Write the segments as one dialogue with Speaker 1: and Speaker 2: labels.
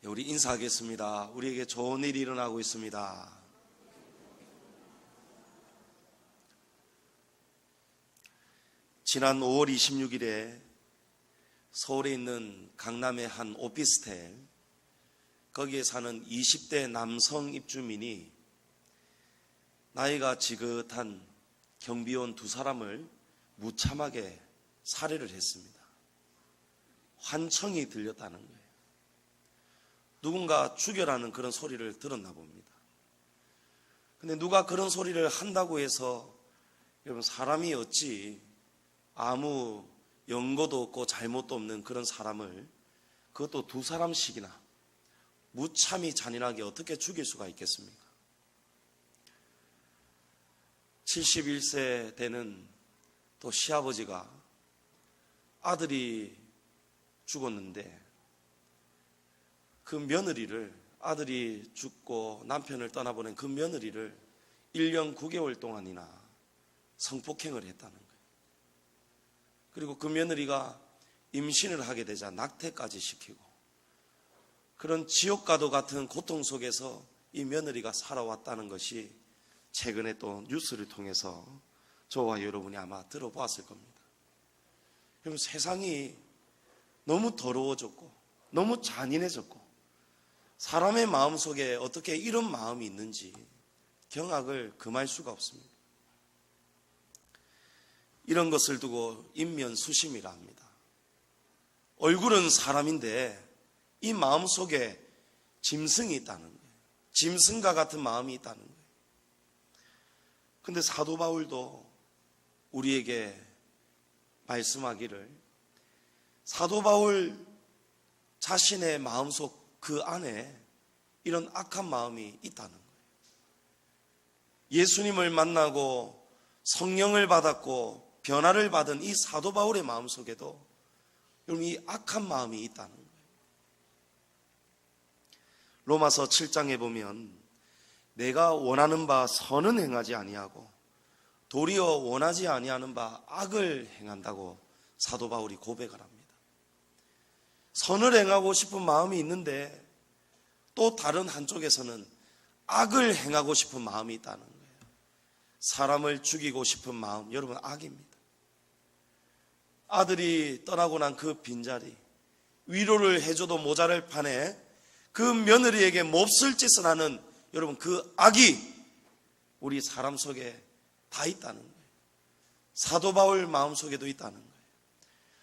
Speaker 1: 우리 인사하겠습니다. 우리에게 좋은 일이 일어나고 있습니다. 지난 5월 26일에 서울에 있는 강남의 한 오피스텔, 거기에 사는 20대 남성 입주민이 나이가 지긋한 경비원 2사람을 무참하게 살해를 했습니다. 환청이 들렸다는 거예요. 누군가 죽여라는 그런 소리를 들었나 봅니다. 근데 누가 그런 소리를 한다고 해서 여러분 사람이 어찌 아무 연고도 없고 잘못도 없는 그런 사람을 그것도 2사람씩이나 무참히 잔인하게 어떻게 죽일 수가 있겠습니까? 71세 되는 또 시아버지가 아들이 죽었는데 그 며느리를, 아들이 죽고 남편을 떠나보낸 그 며느리를 1년 9개월 동안이나 성폭행을 했다는 거예요. 그리고 그 며느리가 임신을 하게 되자 낙태까지 시키고 그런 지옥과도 같은 고통 속에서 이 며느리가 살아왔다는 것이 최근에 또 뉴스를 통해서 저와 여러분이 아마 들어보았을 겁니다. 여러분, 세상이 너무 더러워졌고 너무 잔인해졌고 사람의 마음속에 어떻게 이런 마음이 있는지 경악을 금할 수가 없습니다. 이런 것을 두고 인면수심이라 합니다. 얼굴은 사람인데 이 마음속에 짐승이 있다는 거예요. 짐승과 같은 마음이 있다는 거예요. 근데 사도 바울도 우리에게 말씀하기를 사도 바울 자신의 마음속 그 안에 이런 악한 마음이 있다는 거예요. 예수님을 만나고 성령을 받았고 변화를 받은 이 사도 바울의 마음속에도 여러분 이 악한 마음이 있다는 거예요. 로마서 7장에 보면 내가 원하는 바 선은 행하지 아니하고 도리어 원하지 아니하는 바 악을 행한다고 사도 바울이 고백을 합니다. 선을 행하고 싶은 마음이 있는데 또 다른 한쪽에서는 악을 행하고 싶은 마음이 있다는 거예요. 사람을 죽이고 싶은 마음, 여러분 악입니다. 아들이 떠나고 난 그 빈자리, 위로를 해줘도 모자랄 판에 그 며느리에게 몹쓸 짓을 하는 여러분 그 악이 우리 사람 속에 다 있다는 거예요. 사도 바울 마음속에도 있다는 거예요.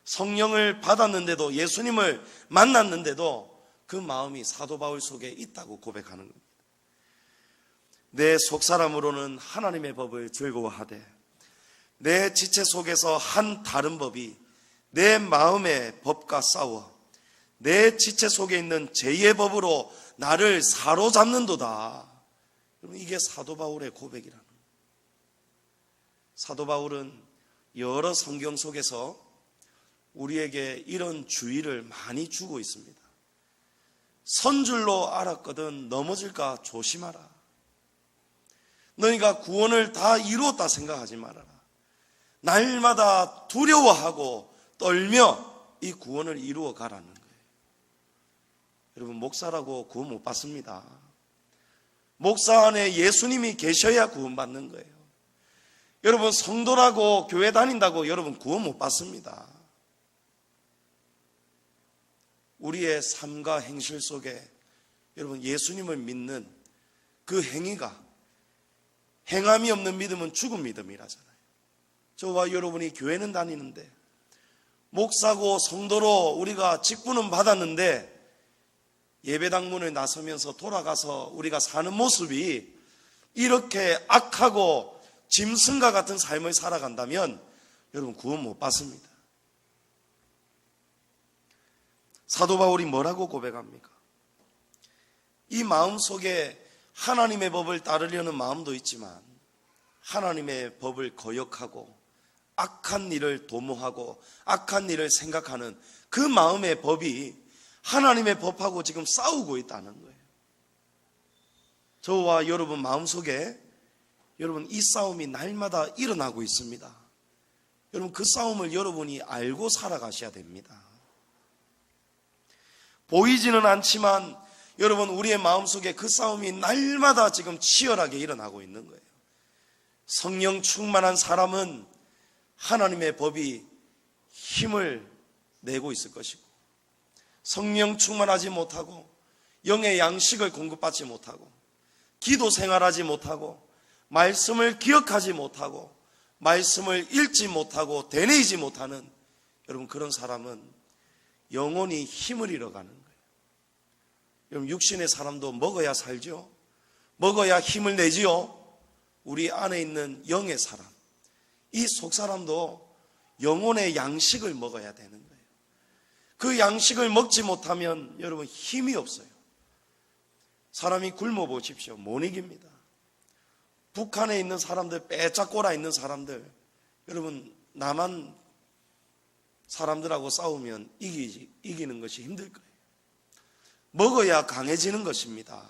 Speaker 1: 성령을 받았는데도, 예수님을 만났는데도 그 마음이 사도 바울 속에 있다고 고백하는 겁니다. 내 속사람으로는 하나님의 법을 즐거워하되 내 지체 속에서 한 다른 법이 내 마음의 법과 싸워 내 지체 속에 있는 죄의 법으로 나를 사로잡는도다. 이게 사도 바울의 고백이라는 거예요. 사도 바울은 여러 성경 속에서 우리에게 이런 주의를 많이 주고 있습니다. 선 줄로 알았거든 넘어질까 조심하라. 너희가 구원을 다 이루었다 생각하지 말아라. 날마다 두려워하고 떨며 이 구원을 이루어 가라는 거예요. 여러분, 목사라고 구원 못 받습니다. 목사 안에 예수님이 계셔야 구원받는 거예요. 여러분, 성도라고 교회 다닌다고 여러분 구원 못 받습니다. 우리의 삶과 행실 속에 여러분 예수님을 믿는 그 행위가, 행함이 없는 믿음은 죽은 믿음이라잖아요. 저와 여러분이 교회는 다니는데 목사고 성도로 우리가 직분은 받았는데 예배당 문을 나서면서 돌아가서 우리가 사는 모습이 이렇게 악하고 짐승과 같은 삶을 살아간다면 여러분 구원 못 받습니다. 사도 바울이 뭐라고 고백합니까? 이 마음속에 하나님의 법을 따르려는 마음도 있지만 하나님의 법을 거역하고 악한 일을 도모하고 악한 일을 생각하는 그 마음의 법이 하나님의 법하고 지금 싸우고 있다는 거예요. 저와 여러분 마음속에 여러분 이 싸움이 날마다 일어나고 있습니다. 여러분 그 싸움을 여러분이 알고 살아가셔야 됩니다. 보이지는 않지만 여러분, 우리의 마음속에 그 싸움이 날마다 지금 치열하게 일어나고 있는 거예요. 성령 충만한 사람은 하나님의 법이 힘을 내고 있을 것이고, 성령 충만하지 못하고 영의 양식을 공급받지 못하고 기도 생활하지 못하고 말씀을 기억하지 못하고 말씀을 읽지 못하고 되뇌이지 못하는 여러분, 그런 사람은 영혼이 힘을 잃어가는 거예요. 여러분, 육신의 사람도 먹어야 살죠. 먹어야 힘을 내지요. 우리 안에 있는 영의 사람, 이 속사람도 영혼의 양식을 먹어야 되는 거예요. 그 양식을 먹지 못하면 여러분 힘이 없어요. 사람이 굶어 보십시오. 못 이깁니다. 북한에 있는 사람들, 빼짝 꼬라 있는 사람들, 여러분 남한 사람들하고 싸우면 이기는 것이 힘들 거예요. 먹어야 강해지는 것입니다.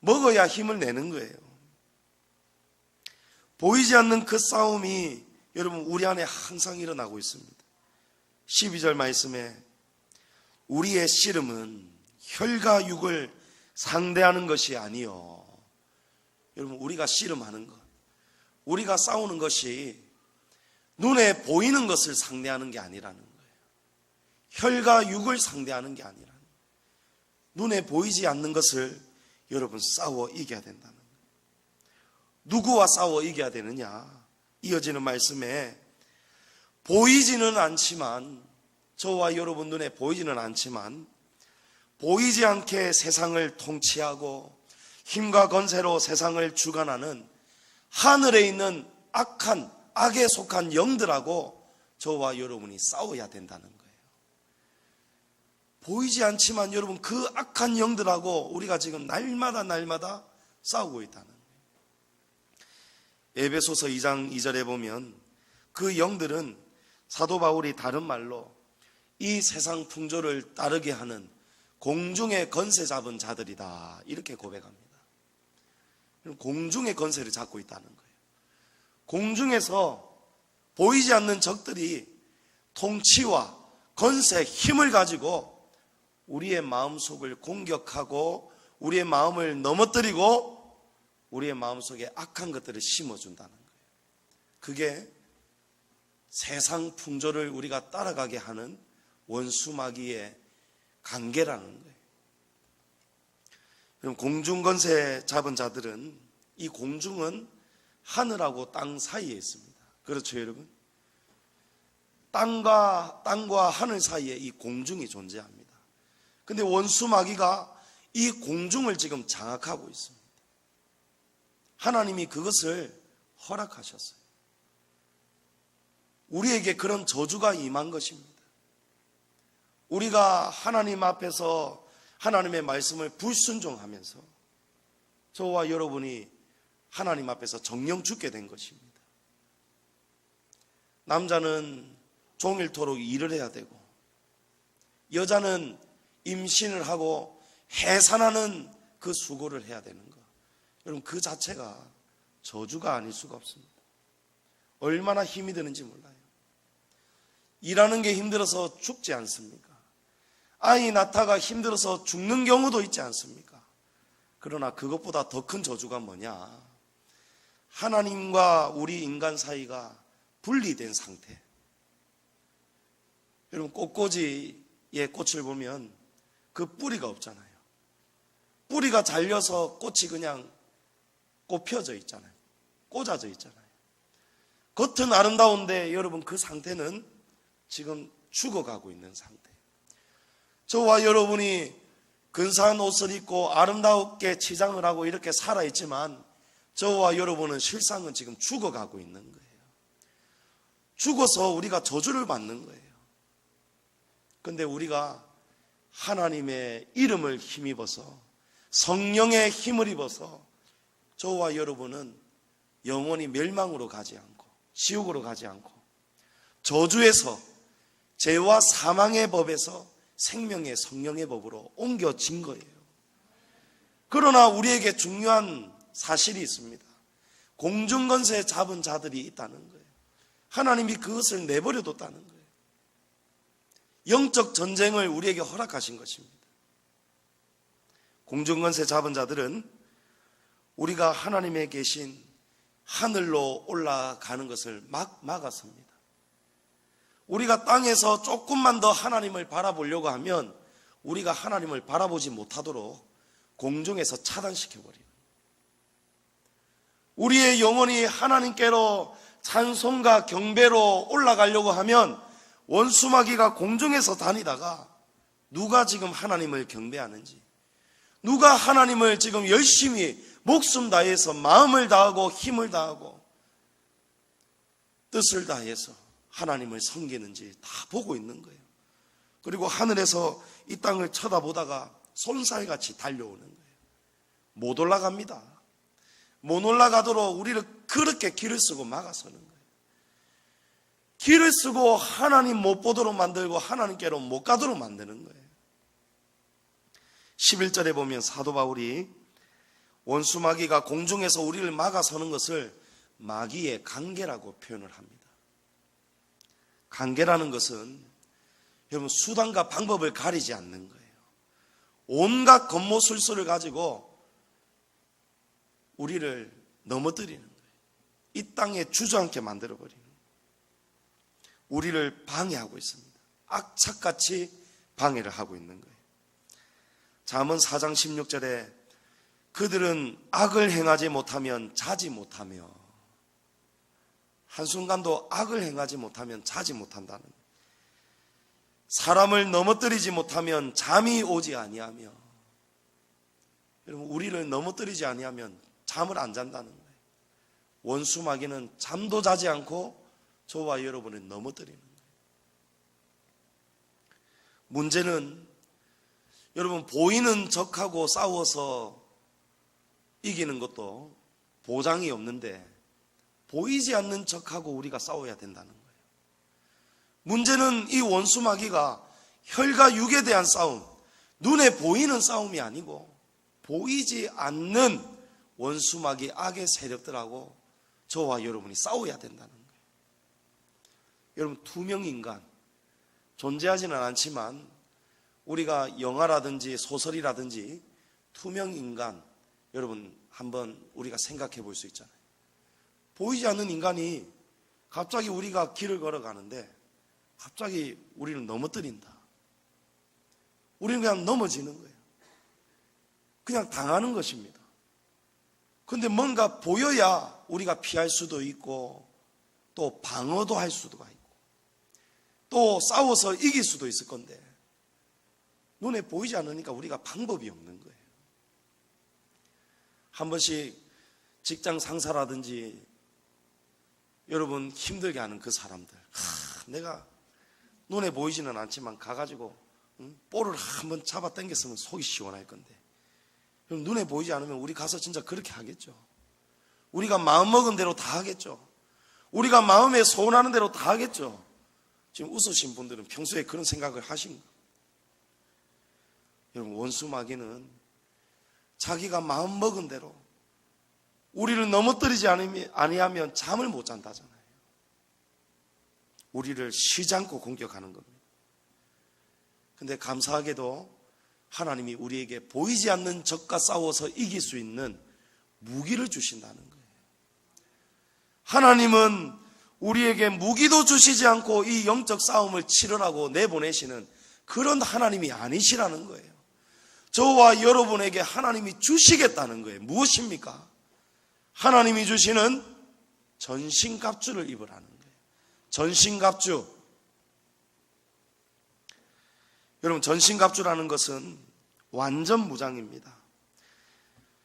Speaker 1: 먹어야 힘을 내는 거예요. 보이지 않는 그 싸움이 여러분 우리 안에 항상 일어나고 있습니다. 12절 말씀에 우리의 씨름은 혈과 육을 상대하는 것이 아니요. 여러분, 우리가 씨름하는 것, 우리가 싸우는 것이 눈에 보이는 것을 상대하는 게 아니라는 거예요. 혈과 육을 상대하는 게 아니라는 거예요. 눈에 보이지 않는 것을 여러분 싸워 이겨야 된다는 거예요. 누구와 싸워 이겨야 되느냐? 이어지는 말씀에 보이지는 않지만, 저와 여러분 눈에 보이지는 않지만 보이지 않게 세상을 통치하고 힘과 권세로 세상을 주관하는 하늘에 있는 악에 속한 영들하고 저와 여러분이 싸워야 된다는 거예요. 보이지 않지만 여러분, 그 악한 영들하고 우리가 지금 날마다 싸우고 있다는 거예요. 에베소서 2장 2절에 보면 그 영들은 사도 바울이 다른 말로 이 세상 풍조를 따르게 하는 공중의 권세 잡은 자들이다, 이렇게 고백합니다. 공중의 권세를 잡고 있다는 거예요. 공중에서 보이지 않는 적들이 통치와 권세, 힘을 가지고 우리의 마음속을 공격하고 우리의 마음을 넘어뜨리고 우리의 마음속에 악한 것들을 심어준다는 거예요. 그게 세상 풍조를 우리가 따라가게 하는 원수마귀의 관계라는 거예요. 그럼 공중권세 잡은 자들은, 이 공중은 하늘하고 땅 사이에 있습니다. 그렇죠, 여러분? 땅과 하늘 사이에 이 공중이 존재합니다. 근데 원수마귀가 이 공중을 지금 장악하고 있습니다. 하나님이 그것을 허락하셨어요. 우리에게 그런 저주가 임한 것입니다. 우리가 하나님 앞에서 하나님의 말씀을 불순종하면서 저와 여러분이 하나님 앞에서 정령 죽게 된 것입니다. 남자는 종일토록 일을 해야 되고, 여자는 임신을 하고 해산하는 그 수고를 해야 되는 것, 여러분, 그 자체가 저주가 아닐 수가 없습니다. 얼마나 힘이 드는지 몰라요. 일하는 게 힘들어서 죽지 않습니까? 아이 낳다가 힘들어서 죽는 경우도 있지 않습니까? 그러나 그것보다 더 큰 저주가 뭐냐? 하나님과 우리 인간 사이가 분리된 상태. 여러분, 꽃꽂이의 꽃을 보면 그 뿌리가 없잖아요. 뿌리가 잘려서 꽃이 그냥 꼽혀져 있잖아요. 꽂아져 있잖아요. 겉은 아름다운데 여러분, 그 상태는 지금 죽어가고 있는 상태. 저와 여러분이 근사한 옷을 입고 아름답게 치장을 하고 이렇게 살아있지만 저와 여러분은 실상은 지금 죽어가고 있는 거예요. 죽어서 우리가 저주를 받는 거예요. 그런데 우리가 하나님의 이름을 힘입어서, 성령의 힘을 입어서 저와 여러분은 영원히 멸망으로 가지 않고 지옥으로 가지 않고 저주에서, 죄와 사망의 법에서 생명의 성령의 법으로 옮겨진 거예요. 그러나 우리에게 중요한 사실이 있습니다. 공중권세 잡은 자들이 있다는 거예요. 하나님이 그것을 내버려뒀다는 거예요. 영적 전쟁을 우리에게 허락하신 것입니다. 공중권세 잡은 자들은 우리가 하나님에 계신 하늘로 올라가는 것을 막았습니다. 우리가 땅에서 조금만 더 하나님을 바라보려고 하면 우리가 하나님을 바라보지 못하도록 공중에서 차단시켜버립니다. 우리의 영혼이 하나님께로 찬송과 경배로 올라가려고 하면 원수마귀가 공중에서 다니다가 누가 지금 하나님을 경배하는지, 누가 하나님을 지금 열심히 목숨 다해서 마음을 다하고 힘을 다하고 뜻을 다해서 하나님을 섬기는지 다 보고 있는 거예요. 그리고 하늘에서 이 땅을 쳐다보다가 손살같이 달려오는 거예요. 못 올라갑니다. 못 올라가도록 우리를 그렇게 길을 쓰고 막아서는 거예요. 길을 쓰고 하나님 못 보도록 만들고 하나님께로 못 가도록 만드는 거예요. 11절에 보면 사도 바울이 원수 마귀가 공중에서 우리를 막아서는 것을 마귀의 관계라고 표현을 합니다. 관계라는 것은 여러분 수단과 방법을 가리지 않는 거예요. 온갖 겉모술수를 가지고 우리를 넘어뜨리는 거예요. 이 땅에 주저앉게 만들어버리는 거예요. 우리를 방해하고 있습니다. 악착같이 방해를 하고 있는 거예요. 잠언 4장 16절에 그들은 악을 행하지 못하면 자지 못하며, 한순간도 악을 행하지 못하면 자지 못한다는 거예요. 사람을 넘어뜨리지 못하면 잠이 오지 아니하며, 여러분 우리를 넘어뜨리지 아니하면 잠을 안 잔다는 거예요. 원수 마귀는 잠도 자지 않고 저와 여러분을 넘어뜨리는 거예요. 문제는 여러분 보이는 적하고 싸워서 이기는 것도 보장이 없는데 보이지 않는 적하고 우리가 싸워야 된다는 거예요. 문제는 이 원수 마귀가 혈과 육에 대한 싸움, 눈에 보이는 싸움이 아니고 보이지 않는 원수 마귀 악의 세력들하고 저와 여러분이 싸워야 된다는 거예요. 여러분 투명 인간 존재하지는 않지만 우리가 영화라든지 소설이라든지 투명 인간 여러분 한번 우리가 생각해 볼 수 있잖아요. 보이지 않는 인간이 갑자기 우리가 길을 걸어가는데 갑자기 우리를 넘어뜨린다. 우리는 그냥 넘어지는 거예요. 그냥 당하는 것입니다. 그런데 뭔가 보여야 우리가 피할 수도 있고 또 방어도 할 수도 있고 또 싸워서 이길 수도 있을 건데 눈에 보이지 않으니까 우리가 방법이 없는 거예요. 한 번씩 직장 상사라든지 여러분 힘들게 하는 그 사람들, 내가 눈에 보이지는 않지만 가가지고 볼을 한번 잡아 당겼으면 속이 시원할 건데 눈에 보이지 않으면 우리 가서 진짜 그렇게 하겠죠. 우리가 마음먹은 대로 다 하겠죠. 우리가 마음에 소원하는 대로 다 하겠죠. 지금 웃으신 분들은 평소에 그런 생각을 하신가? 여러분 원수 마귀는 자기가 마음먹은 대로 우리를 넘어뜨리지 아니하면 잠을 못 잔다잖아요. 우리를 쉬지 않고 공격하는 겁니다. 근데 감사하게도 하나님이 우리에게 보이지 않는 적과 싸워서 이길 수 있는 무기를 주신다는 거예요. 하나님은 우리에게 무기도 주시지 않고 이 영적 싸움을 치르라고 내보내시는 그런 하나님이 아니시라는 거예요. 저와 여러분에게 하나님이 주시겠다는 거예요. 무엇입니까? 하나님이 주시는 전신갑주를 입으라는 거예요. 전신갑주. 여러분 전신갑주라는 것은 완전 무장입니다.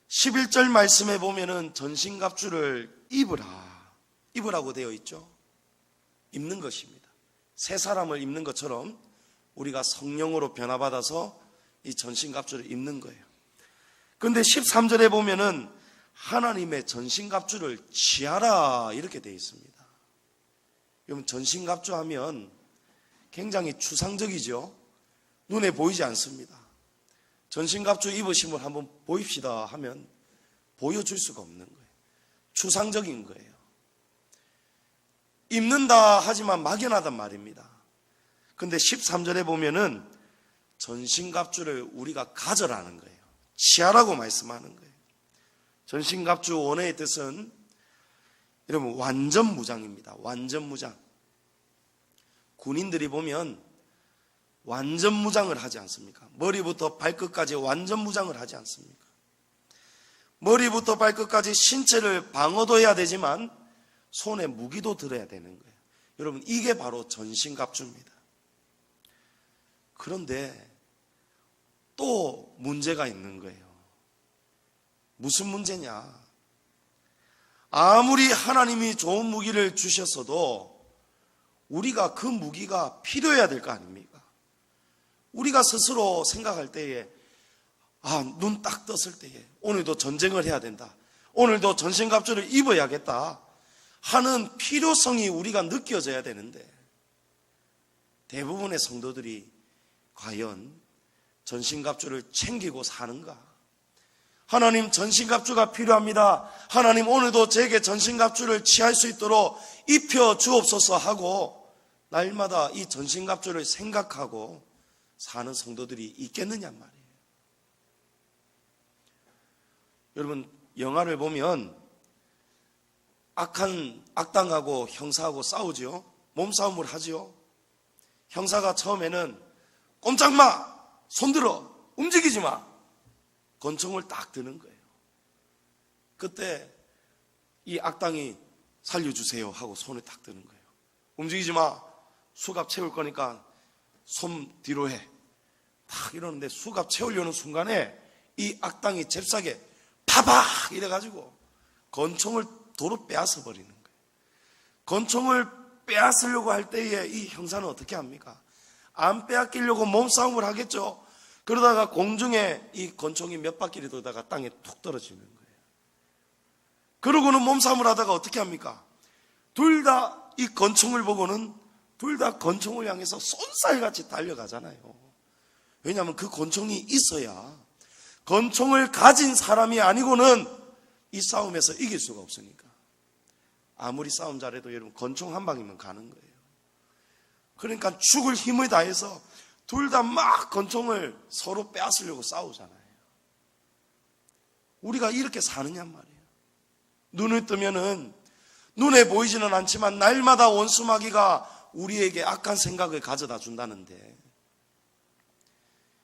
Speaker 1: 11절 말씀에 보면은 전신갑주를 입으라고 되어 있죠. 입는 것입니다. 새 사람을 입는 것처럼 우리가 성령으로 변화받아서 이 전신갑주를 입는 거예요. 그런데 13절에 보면은 하나님의 전신갑주를 취하라 이렇게 되어 있습니다. 여러분 전신갑주 하면 굉장히 추상적이죠. 눈에 보이지 않습니다. 전신갑주 입으심을 한번 보입시다 하면 보여줄 수가 없는 거예요. 추상적인 거예요. 입는다 하지만 막연하단 말입니다. 근데 13절에 보면은 전신갑주를 우리가 가져라는 거예요. 취하라고 말씀하는 거예요. 전신갑주 원어의 뜻은 여러분 완전 무장입니다. 완전 무장. 군인들이 보면 완전 무장을 하지 않습니까? 머리부터 발끝까지 완전 무장을 하지 않습니까? 머리부터 발끝까지 신체를 방어도 해야 되지만 손에 무기도 들어야 되는 거예요. 여러분 이게 바로 전신갑주입니다. 그런데 또 문제가 있는 거예요. 무슨 문제냐? 아무리 하나님이 좋은 무기를 주셨어도 우리가 그 무기가 필요해야 될 거 아닙니까? 우리가 스스로 생각할 때에 눈 딱 떴을 때에 오늘도 전쟁을 해야 된다, 오늘도 전신갑주를 입어야겠다 하는 필요성이 우리가 느껴져야 되는데 대부분의 성도들이 과연 전신갑주를 챙기고 사는가? 하나님 전신갑주가 필요합니다. 하나님 오늘도 제게 전신갑주를 취할 수 있도록 입혀 주옵소서 하고 날마다 이 전신갑주를 생각하고 사는 성도들이 있겠느냐 말이에요. 여러분 영화를 보면 악당하고 형사하고 싸우죠. 몸싸움을 하죠. 형사가 처음에는 꼼짝 마! 손들어! 움직이지 마! 권총을 딱 드는 거예요. 그때 이 악당이 살려주세요 하고 손을 딱 드는 거예요. 움직이지 마! 수갑 채울 거니까 손 뒤로 해. 딱 이러는데 수갑 채우려는 순간에 이 악당이 잽싸게 파박 이래가지고 권총을 도로 빼앗아 버리는 거예요. 권총을 빼앗으려고 할 때에 이 형사는 어떻게 합니까? 안 빼앗기려고 몸싸움을 하겠죠. 그러다가 공중에 이 권총이 몇 바퀴를 돌다가 땅에 툭 떨어지는 거예요. 그러고는 몸싸움을 하다가 어떻게 합니까? 둘 다 이 권총을 보고는 둘 다 권총을 향해서 쏜살같이 달려가잖아요. 왜냐하면 그 권총이 있어야, 권총을 가진 사람이 아니고는 이 싸움에서 이길 수가 없으니까. 아무리 싸움 잘해도 여러분 권총 한 방이면 가는 거예요. 그러니까 죽을 힘을 다해서 둘 다 막 권총을 서로 빼앗으려고 싸우잖아요. 우리가 이렇게 사느냐 말이에요. 눈을 뜨면은 눈에 보이지는 않지만 날마다 원수마귀가 우리에게 악한 생각을 가져다 준다는데,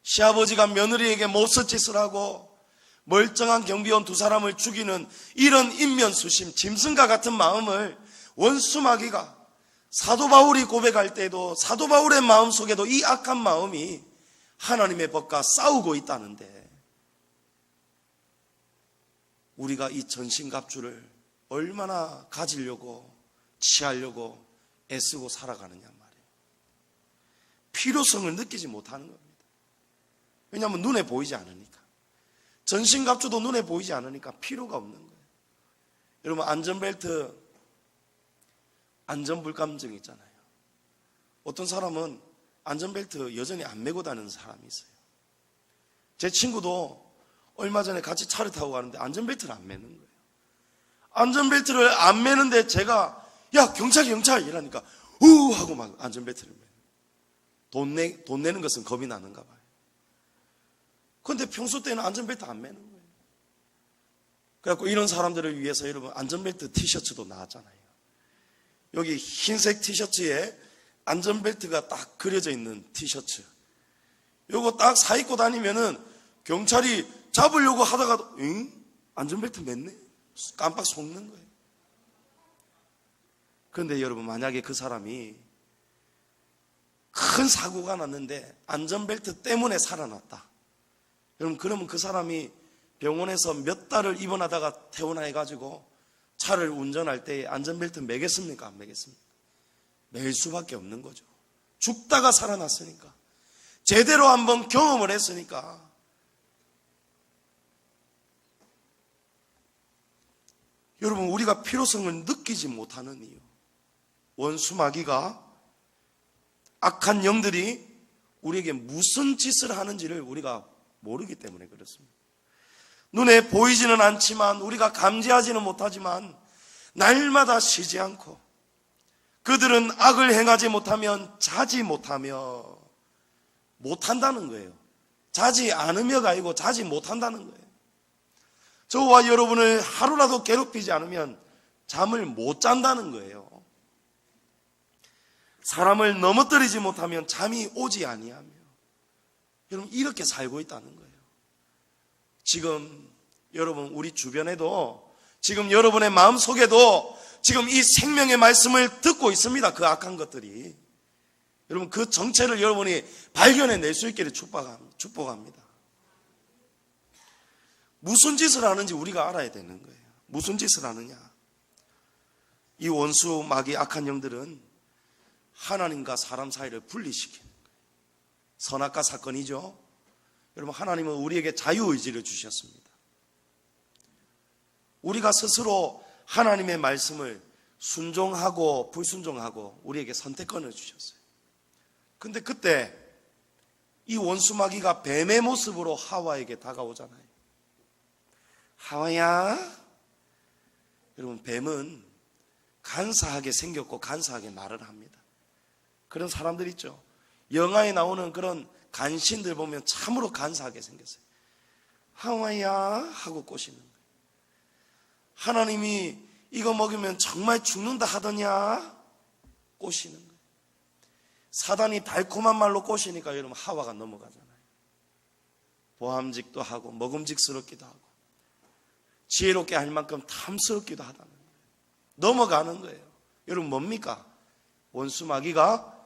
Speaker 1: 시아버지가 며느리에게 못쓸 짓을 하고 멀쩡한 경비원 두 사람을 죽이는 이런 인면수심, 짐승과 같은 마음을 원수마귀가, 사도 바울이 고백할 때도 사도 바울의 마음속에도 이 악한 마음이 하나님의 법과 싸우고 있다는데, 우리가 이 전신갑주를 얼마나 가지려고 취하려고 애쓰고 살아가느냐 말이에요. 필요성을 느끼지 못하는 겁니다. 왜냐하면 눈에 보이지 않으니까. 전신갑주도 눈에 보이지 않으니까 필요가 없는 거예요. 여러분 안전벨트, 안전불감증 있잖아요. 어떤 사람은 안전벨트 여전히 안 메고 다니는 사람이 있어요. 제 친구도 얼마 전에 같이 차를 타고 가는데 안전벨트를 안 매는 거예요. 안전벨트를 안 매는데 제가 야 경찰 이러니까 우 하고 막 안전벨트를 매는. 돈 내는 것은 겁이 나는가 봐요. 그런데 평소 때는 안전벨트 안 매는 거예요. 그래갖고 이런 사람들을 위해서 여러분 안전벨트 티셔츠도 나왔잖아요. 여기 흰색 티셔츠에 안전벨트가 딱 그려져 있는 티셔츠, 요거 딱 사입고 다니면은 경찰이 잡으려고 하다가도 응? 안전벨트 맸네? 깜빡 속는 거예요. 그런데 여러분 만약에 그 사람이 큰 사고가 났는데 안전벨트 때문에 살아났다. 여러분 그러면 그 사람이 병원에서 몇 달을 입원하다가 퇴원해가지고 차를 운전할 때 안전벨트 매겠습니까? 안 매겠습니까? 맬 수밖에 없는 거죠. 죽다가 살아났으니까, 제대로 한번 경험을 했으니까. 여러분 우리가 필요성을 느끼지 못하는 이유, 원수마귀가, 악한 영들이 우리에게 무슨 짓을 하는지를 우리가 모르기 때문에 그렇습니다. 눈에 보이지는 않지만, 우리가 감지하지는 못하지만 날마다 쉬지 않고, 그들은 악을 행하지 못하면 자지 못한다는 거예요. 자지 않으며가 아니고 자지 못한다는 거예요. 저와 여러분을 하루라도 괴롭히지 않으면 잠을 못 잔다는 거예요. 사람을 넘어뜨리지 못하면 잠이 오지 아니하며, 여러분 이렇게 살고 있다는 거예요. 지금 여러분 우리 주변에도, 지금 여러분의 마음속에도 지금 이 생명의 말씀을 듣고 있습니다. 그 악한 것들이. 여러분 그 정체를 여러분이 발견해낼 수 있기를 축복합니다. 무슨 짓을 하는지 우리가 알아야 되는 거예요. 무슨 짓을 하느냐. 이 원수 마귀 악한 영들은 하나님과 사람 사이를 분리시키는 거예요. 선악과 사건이죠. 여러분 하나님은 우리에게 자유의지를 주셨습니다. 우리가 스스로 하나님의 말씀을 순종하고 불순종하고 우리에게 선택권을 주셨어요. 근데 그때 이 원수 마귀가 뱀의 모습으로 하와에게 다가오잖아요. 하와야, 여러분 뱀은 간사하게 생겼고 간사하게 말을 합니다. 그런 사람들 있죠. 영화에 나오는 그런 간신들 보면 참으로 간사하게 생겼어요. 하와야 하고 꼬시는 거예요. 하나님이 이거 먹으면 정말 죽는다 하더냐 꼬시는 거예요. 사단이 달콤한 말로 꼬시니까 여러분 하와가 넘어가잖아요. 보함직도 하고 먹음직스럽기도 하고 지혜롭게 할 만큼 탐스럽기도 하다는 거예요. 넘어가는 거예요. 여러분 뭡니까? 원수 마귀가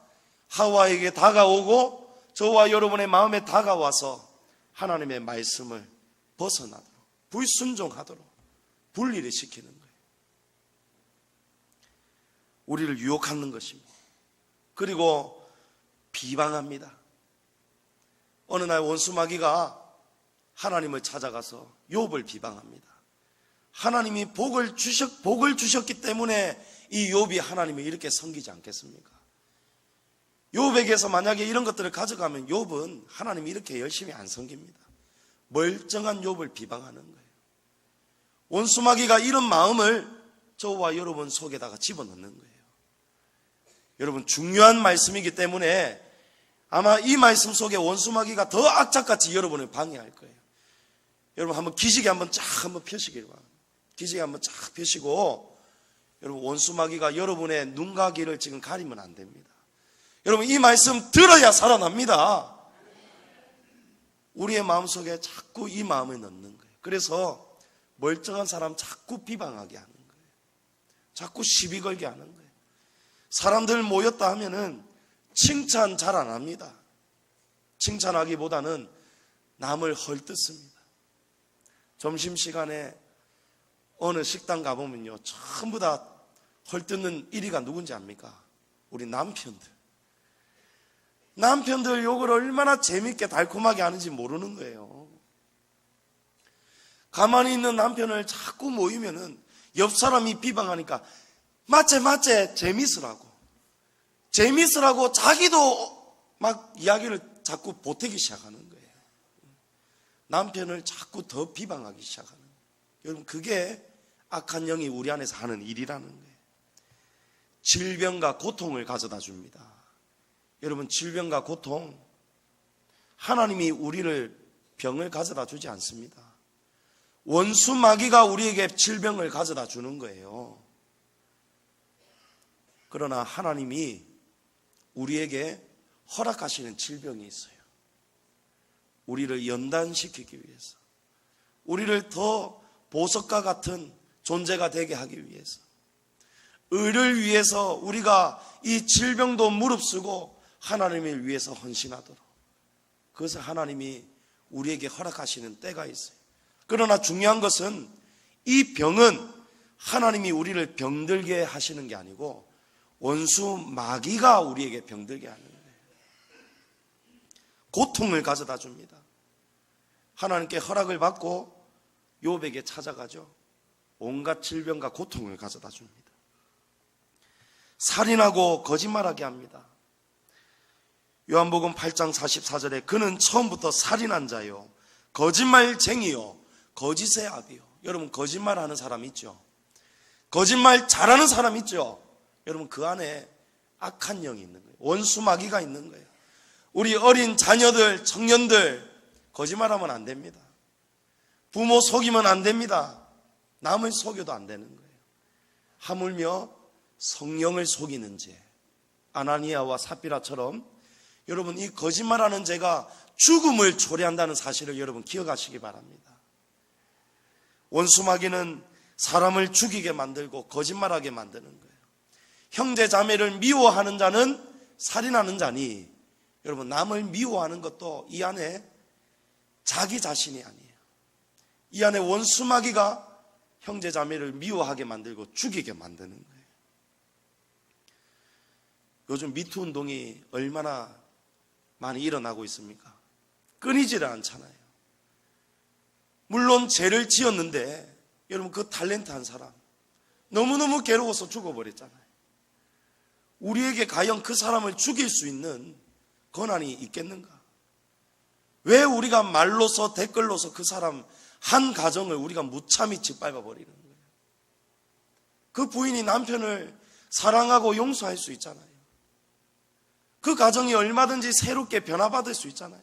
Speaker 1: 하와에게 다가오고 저와 여러분의 마음에 다가와서 하나님의 말씀을 벗어나도록, 불순종하도록 분리를 시키는 거예요. 우리를 유혹하는 것입니다. 그리고 비방합니다. 어느 날 원수 마귀가 하나님을 찾아가서 욥을 비방합니다. 하나님이 복을 주셨기 때문에 이 욥이 하나님을 이렇게 섬기지 않겠습니까? 욥에게서 만약에 이런 것들을 가져가면 욥은 하나님이 이렇게 열심히 안 섬깁니다. 멀쩡한 욥을 비방하는 거예요. 원수 마귀가 이런 마음을 저와 여러분 속에다가 집어넣는 거예요. 여러분 중요한 말씀이기 때문에 아마 이 말씀 속에 원수 마귀가 더 악착같이 여러분을 방해할 거예요. 여러분 한번 기지개 한번 쫙 한번 펴시길 바랍니다. 기지개 한번 쫙 펴시고, 여러분 원수 마귀가 여러분의 눈과 귀를 지금 가리면 안 됩니다. 여러분 이 말씀 들어야 살아납니다. 우리의 마음속에 자꾸 이 마음을 넣는 거예요. 그래서 멀쩡한 사람 자꾸 비방하게 하는 거예요. 자꾸 시비 걸게 하는 거예요. 사람들 모였다 하면은 칭찬 잘 안 합니다. 칭찬하기보다는 남을 헐뜯습니다. 점심시간에 어느 식당 가보면요, 전부 다 헐뜯는 1위가 누군지 압니까? 우리 남편들 욕을 얼마나 재밌게 달콤하게 하는지 모르는 거예요. 가만히 있는 남편을 자꾸 모이면은 옆 사람이 비방하니까 맞제 재밌으라고 자기도 막 이야기를 자꾸 보태기 시작하는 거예요. 남편을 자꾸 더 비방하기 시작하는 거예요. 여러분 그게 악한 영이 우리 안에서 하는 일이라는 거예요. 질병과 고통을 가져다 줍니다. 여러분 질병과 고통, 하나님이 우리를 병을 가져다 주지 않습니다. 원수 마귀가 우리에게 질병을 가져다 주는 거예요. 그러나 하나님이 우리에게 허락하시는 질병이 있어요. 우리를 연단시키기 위해서, 우리를 더 보석과 같은 존재가 되게 하기 위해서, 의를 위해서 우리가 이 질병도 무릅쓰고 하나님을 위해서 헌신하도록, 그것을 하나님이 우리에게 허락하시는 때가 있어요. 그러나 중요한 것은 이 병은 하나님이 우리를 병들게 하시는 게 아니고 원수 마귀가 우리에게 병들게 하는 거예요. 고통을 가져다 줍니다. 하나님께 허락을 받고 욥에게 찾아가죠. 온갖 질병과 고통을 가져다 줍니다. 살인하고 거짓말하게 합니다. 요한복음 8장 44절에 그는 처음부터 살인한 자요, 거짓말쟁이요, 거짓의 아비요. 여러분 거짓말하는 사람 있죠? 거짓말 잘하는 사람 있죠? 여러분 그 안에 악한 영이 있는 거예요. 원수 마귀가 있는 거예요. 우리 어린 자녀들, 청년들, 거짓말하면 안 됩니다. 부모 속이면 안 됩니다. 남을 속여도 안 되는 거예요. 하물며 성령을 속이는 죄, 아나니아와 삽비라처럼 여러분 이 거짓말하는 죄가 죽음을 초래한다는 사실을 여러분 기억하시기 바랍니다. 원수마귀는 사람을 죽이게 만들고 거짓말하게 만드는 거예요. 형제 자매를 미워하는 자는 살인하는 자니, 여러분 남을 미워하는 것도 이 안에 자기 자신이 아니에요. 이 안에 원수마귀가 형제 자매를 미워하게 만들고 죽이게 만드는 거예요. 요즘 미투 운동이 얼마나 많이 일어나고 있습니까? 끊이지를 않잖아요. 물론 죄를 지었는데 여러분 그 탤런트한 사람 너무너무 괴로워서 죽어버렸잖아요. 우리에게 과연 그 사람을 죽일 수 있는 권한이 있겠는가? 왜 우리가 말로서 댓글로서 그 사람 한 가정을 우리가 무참히 짓밟아 버리는 거예요? 그 부인이 남편을 사랑하고 용서할 수 있잖아요. 그 가정이 얼마든지 새롭게 변화받을 수 있잖아요.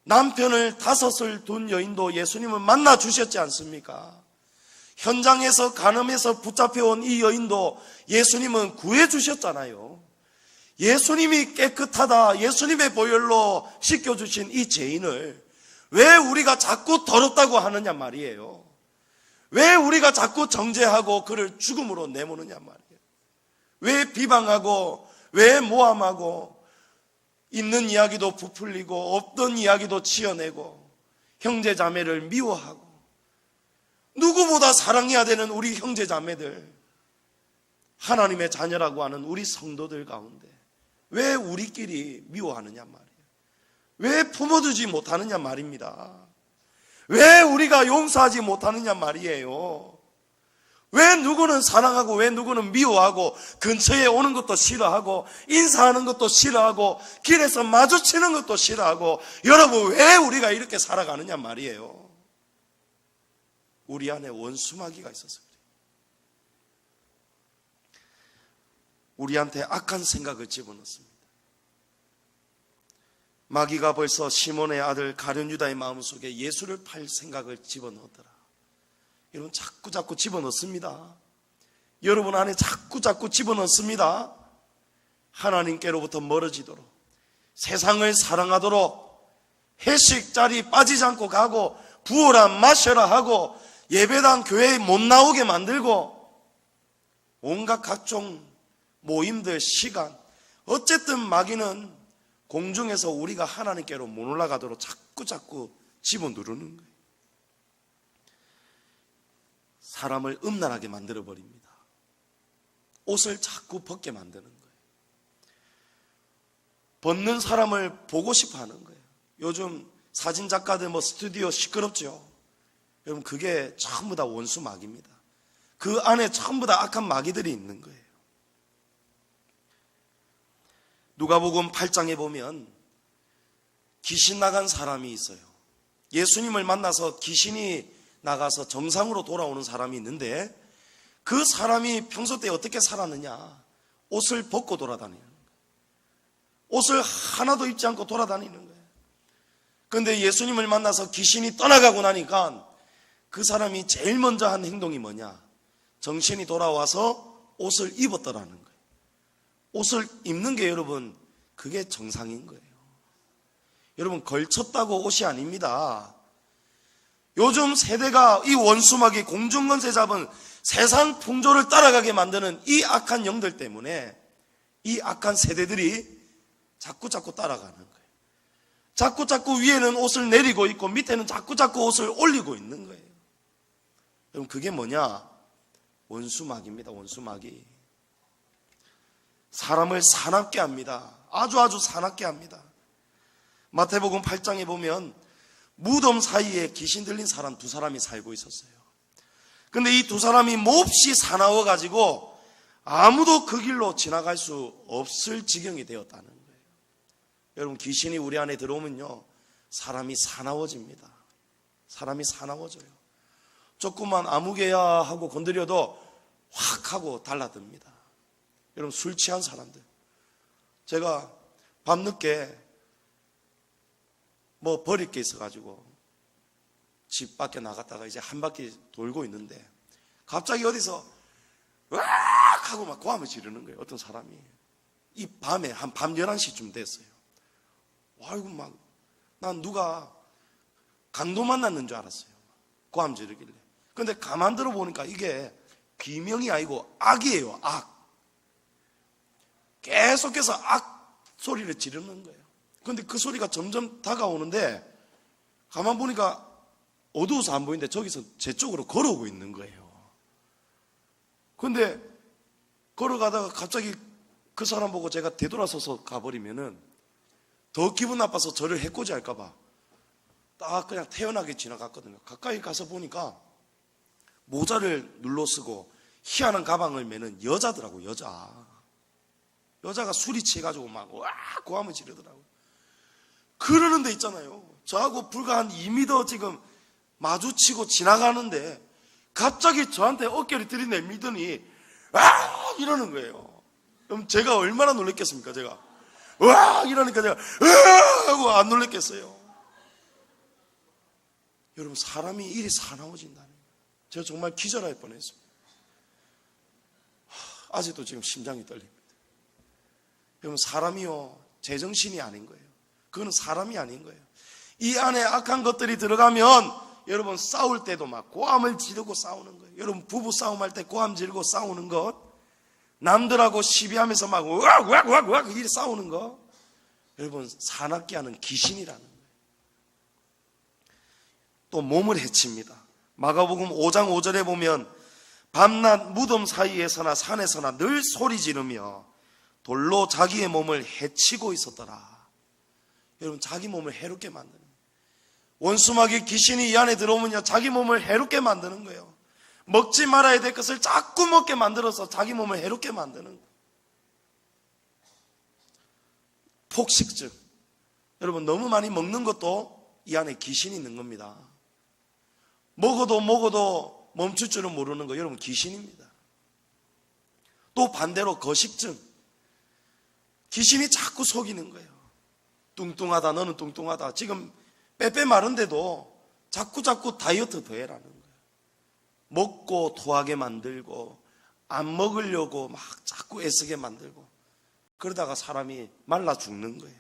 Speaker 1: 남편을 5을 둔 여인도 예수님은 만나 주셨지 않습니까? 현장에서 간음해서 붙잡혀온 이 여인도 예수님은 구해 주셨잖아요. 예수님이 깨끗하다, 예수님의 보혈로 씻겨주신 이 죄인을 왜 우리가 자꾸 더럽다고 하느냐 말이에요. 왜 우리가 자꾸 정죄하고 그를 죽음으로 내모느냐 말이에요. 왜 비방하고 왜 모함하고 있는 이야기도 부풀리고 없던 이야기도 지어내고 형제 자매를 미워하고 누구보다 사랑해야 되는 우리 형제 자매들, 하나님의 자녀라고 하는 우리 성도들 가운데 왜 우리끼리 미워하느냐 말이에요. 왜 품어주지 못하느냐 말입니다. 왜 우리가 용서하지 못하느냐 말이에요. 왜 누구는 사랑하고 왜 누구는 미워하고 근처에 오는 것도 싫어하고 인사하는 것도 싫어하고 길에서 마주치는 것도 싫어하고, 여러분 왜 우리가 이렇게 살아가느냐 말이에요. 우리 안에 원수마귀가 있어서 그래요. 우리한테 악한 생각을 집어넣습니다. 마귀가 벌써 시몬의 아들 가룟 유다의 마음속에 예수를 팔 생각을 집어넣었더라. 여러분 자꾸 집어넣습니다. 여러분 안에 자꾸 집어넣습니다. 하나님께로부터 멀어지도록, 세상을 사랑하도록, 회식 자리 빠지지 않고 가고 부어라 마셔라 하고 예배당 교회에 못 나오게 만들고 온갖 각종 모임들 시간, 어쨌든 마귀는 공중에서 우리가 하나님께로 못 올라가도록 자꾸 집어누르는 거예요. 사람을 음란하게 만들어버립니다. 옷을 자꾸 벗게 만드는 거예요. 벗는 사람을 보고 싶어 하는 거예요. 요즘 사진작가들 스튜디오 시끄럽죠? 여러분 그게 전부 다 원수 마귀입니다. 그 안에 전부 다 악한 마귀들이 있는 거예요. 누가복음 8장에 보면 귀신 나간 사람이 있어요. 예수님을 만나서 귀신이 나가서 정상으로 돌아오는 사람이 있는데, 그 사람이 평소 때 어떻게 살았느냐? 옷을 벗고 돌아다니는 거예요. 옷을 하나도 입지 않고 돌아다니는 거예요. 그런데 예수님을 만나서 귀신이 떠나가고 나니까 그 사람이 제일 먼저 한 행동이 뭐냐? 정신이 돌아와서 옷을 입었더라는 거예요. 옷을 입는 게 여러분 그게 정상인 거예요. 여러분 걸쳤다고 옷이 아닙니다. 요즘 세대가 이 원수마귀 공중권세 잡은 세상 풍조를 따라가게 만드는 이 악한 영들 때문에 이 악한 세대들이 자꾸 따라가는 거예요. 자꾸 위에는 옷을 내리고 있고 밑에는 자꾸 옷을 올리고 있는 거예요. 여러분 그게 뭐냐? 원수마귀입니다. 원수마귀. 사람을 사납게 합니다. 아주 사납게 합니다. 마태복음 8장에 보면 무덤 사이에 귀신 들린 사람 2사람이 살고 있었어요. 근데 이 2사람이 몹시 사나워가지고 아무도 그 길로 지나갈 수 없을 지경이 되었다는 거예요. 여러분 귀신이 우리 안에 들어오면요 사람이 사나워집니다. 사람이 사나워져요. 조금만 아무개야 하고 건드려도 확 하고 달라듭니다. 여러분 술 취한 사람들, 제가 밤늦게 뭐 버릴 게 있어가지고 집 밖에 나갔다가 이제 한 바퀴 돌고 있는데 갑자기 어디서 으악 하고 막 고함을 지르는 거예요. 어떤 사람이. 이 밤에 한 밤 11시쯤 됐어요. 아이고 막 난 누가 강도 만났는 줄 알았어요. 고함 지르길래. 근데 가만 들어보니까 이게 비명이 아니고 악이에요. 악. 계속해서 악 소리를 지르는 거예요. 근데 그 소리가 점점 다가오는데 가만 보니까 어두워서 안 보이는데 저기서 제 쪽으로 걸어오고 있는 거예요. 근데 걸어가다가 갑자기 그 사람 보고 제가 되돌아서서 가버리면은 더 기분 나빠서 저를 해코지 할까봐 딱 그냥 태연하게 지나갔거든요. 가까이 가서 보니까 모자를 눌러 쓰고 희한한 가방을 메는 여자더라고. 여자가 술이 취해가지고 막 와 고함을 지르더라고요. 그러는 데 있잖아요. 저하고 불과 한 2m 지금 마주치고 지나가는데 갑자기 저한테 어깨를 들이내밀더니 와 이러는 거예요. 그럼 제가 얼마나 놀랬겠습니까? 제가 와 이러니까 제가 하고 안 놀랬겠어요. 여러분 사람이 이리 사나워진다는 거예요. 제가 정말 기절할 뻔했어요. 아직도 지금 심장이 떨립니다. 여러분 사람이요 제정신이 아닌 거예요. 그거는 사람이 아닌 거예요. 이 안에 악한 것들이 들어가면 여러분 싸울 때도 막 고함을 지르고 싸우는 거예요. 여러분 부부 싸움할 때 고함 지르고 싸우는 것, 남들하고 시비하면서 막 으악 이렇게 싸우는 거, 여러분 사납게 하는 귀신이라는 거예요. 또 몸을 해칩니다. 마가복음 5장 5절에 보면 밤낮 무덤 사이에서나 산에서나 늘 소리 지르며 돌로 자기의 몸을 해치고 있었더라. 여러분 자기 몸을 해롭게 만드는 거예요. 원수마귀 귀신이 이 안에 들어오면요 자기 몸을 해롭게 만드는 거예요. 먹지 말아야 될 것을 자꾸 먹게 만들어서 자기 몸을 해롭게 만드는 거예요. 폭식증. 여러분 너무 많이 먹는 것도 이 안에 귀신이 있는 겁니다. 먹어도 멈출 줄은 모르는 거 여러분 귀신입니다. 또 반대로 거식증. 귀신이 자꾸 속이는 거예요. 뚱뚱하다 너는 뚱뚱하다. 지금 빼빼 마른데도 자꾸 다이어트 더 해라는 거예요. 먹고 토하게 만들고 안 먹으려고 막 자꾸 애쓰게 만들고 그러다가 사람이 말라 죽는 거예요.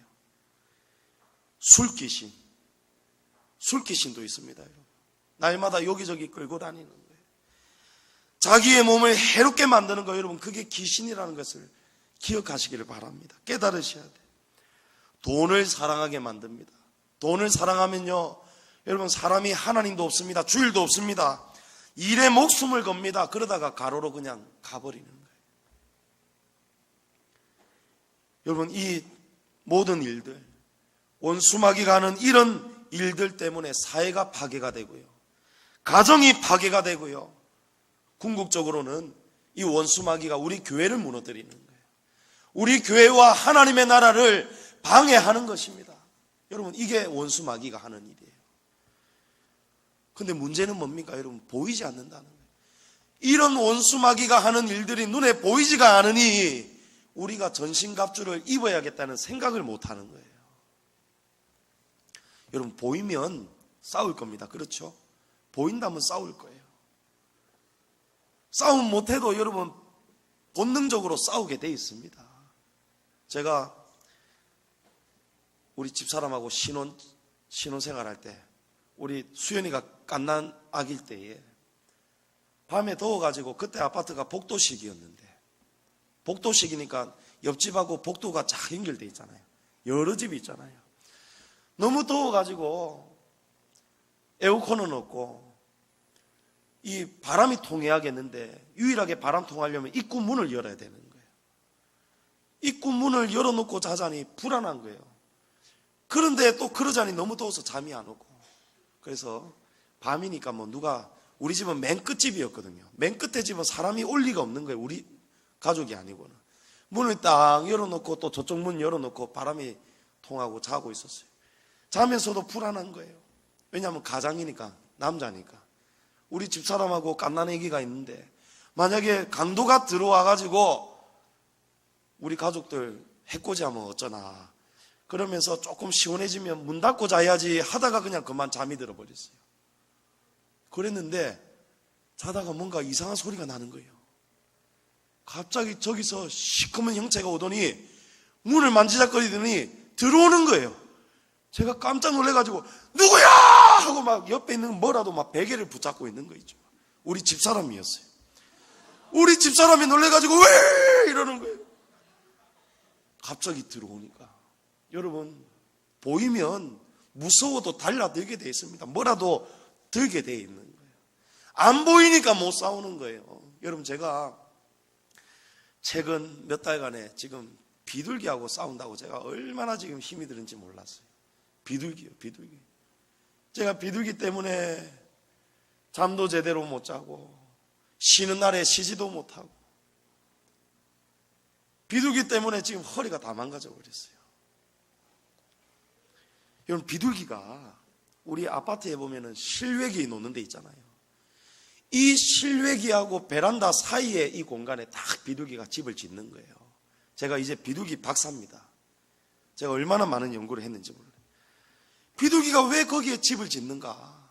Speaker 1: 술귀신도 있습니다. 여러분. 날마다 여기저기 끌고 다니는 거예요. 자기의 몸을 해롭게 만드는 거 여러분 그게 귀신이라는 것을 기억하시기를 바랍니다. 깨달으셔야 돼요. 돈을 사랑하게 만듭니다. 돈을 사랑하면요 여러분 사람이 하나님도 없습니다. 주일도 없습니다. 일에 목숨을 겁니다. 그러다가 가로로 그냥 가버리는 거예요. 여러분 이 모든 일들 원수마귀가 하는 이런 일들 때문에 사회가 파괴가 되고요 가정이 파괴가 되고요 궁극적으로는 이 원수마귀가 우리 교회를 무너뜨리는 거예요. 우리 교회와 하나님의 나라를 방해하는 것입니다. 여러분 이게 원수마귀가 하는 일이에요. 근데 문제는 뭡니까? 여러분 보이지 않는다는 거예요. 이런 원수마귀가 하는 일들이 눈에 보이지가 않으니 우리가 전신갑주를 입어야겠다는 생각을 못하는 거예요. 여러분 보이면 싸울 겁니다. 그렇죠? 보인다면 싸울 거예요. 싸움 못해도 여러분 본능적으로 싸우게 돼 있습니다. 제가 우리 집사람하고 신혼생활할 때 우리 수연이가 갓난 아기일 때에 밤에 더워가지고 그때 아파트가 복도식이었는데 복도식이니까 옆집하고 복도가 쫙 연결돼 있잖아요. 여러 집이 있잖아요. 너무 더워가지고 에어컨은 없고 이 바람이 통해야겠는데 유일하게 바람 통하려면 입구 문을 열어야 되는 거예요. 입구 문을 열어놓고 자자니 불안한 거예요. 그런데 또 그러자니 너무 더워서 잠이 안 오고 그래서 밤이니까 뭐 누가 우리 집은 맨 끝집이었거든요. 맨 끝에 집은 사람이 올 리가 없는 거예요. 우리 가족이 아니고는. 문을 딱 열어놓고 또 저쪽 문 열어놓고 바람이 통하고 자고 있었어요. 자면서도 불안한 거예요. 왜냐하면 가장이니까 남자니까. 우리 집사람하고 갓난 아기가 있는데 만약에 강도가 들어와가지고 우리 가족들 해코지하면 어쩌나. 그러면서 조금 시원해지면 문 닫고 자야지 하다가 그냥 그만 잠이 들어버렸어요. 그랬는데 자다가 뭔가 이상한 소리가 나는 거예요. 갑자기 저기서 시커먼 형체가 오더니 문을 만지작거리더니 들어오는 거예요. 제가 깜짝 놀래가지고 누구야! 하고 막 옆에 있는 뭐라도 막 베개를 붙잡고 있는 거 있죠. 우리 집사람이었어요. 우리 집사람이 놀래가지고 왜! 이러는 거예요. 갑자기 들어오니까 여러분, 보이면 무서워도 달라들게 돼 있습니다. 뭐라도 들게 돼 있는 거예요. 안 보이니까 못 싸우는 거예요. 여러분, 제가 최근 몇 달간에 지금 비둘기하고 싸운다고 제가 얼마나 지금 힘이 드는지 몰랐어요. 비둘기요, 비둘기. 제가 비둘기 때문에 잠도 제대로 못 자고 쉬는 날에 쉬지도 못하고 비둘기 때문에 지금 허리가 다 망가져 버렸어요. 여러분, 비둘기가 우리 아파트에 보면은 실외기 놓는 데 있잖아요. 이 실외기하고 베란다 사이에 이 공간에 딱 비둘기가 집을 짓는 거예요. 제가 이제 비둘기 박사입니다. 제가 얼마나 많은 연구를 했는지 몰라요. 비둘기가 왜 거기에 집을 짓는가?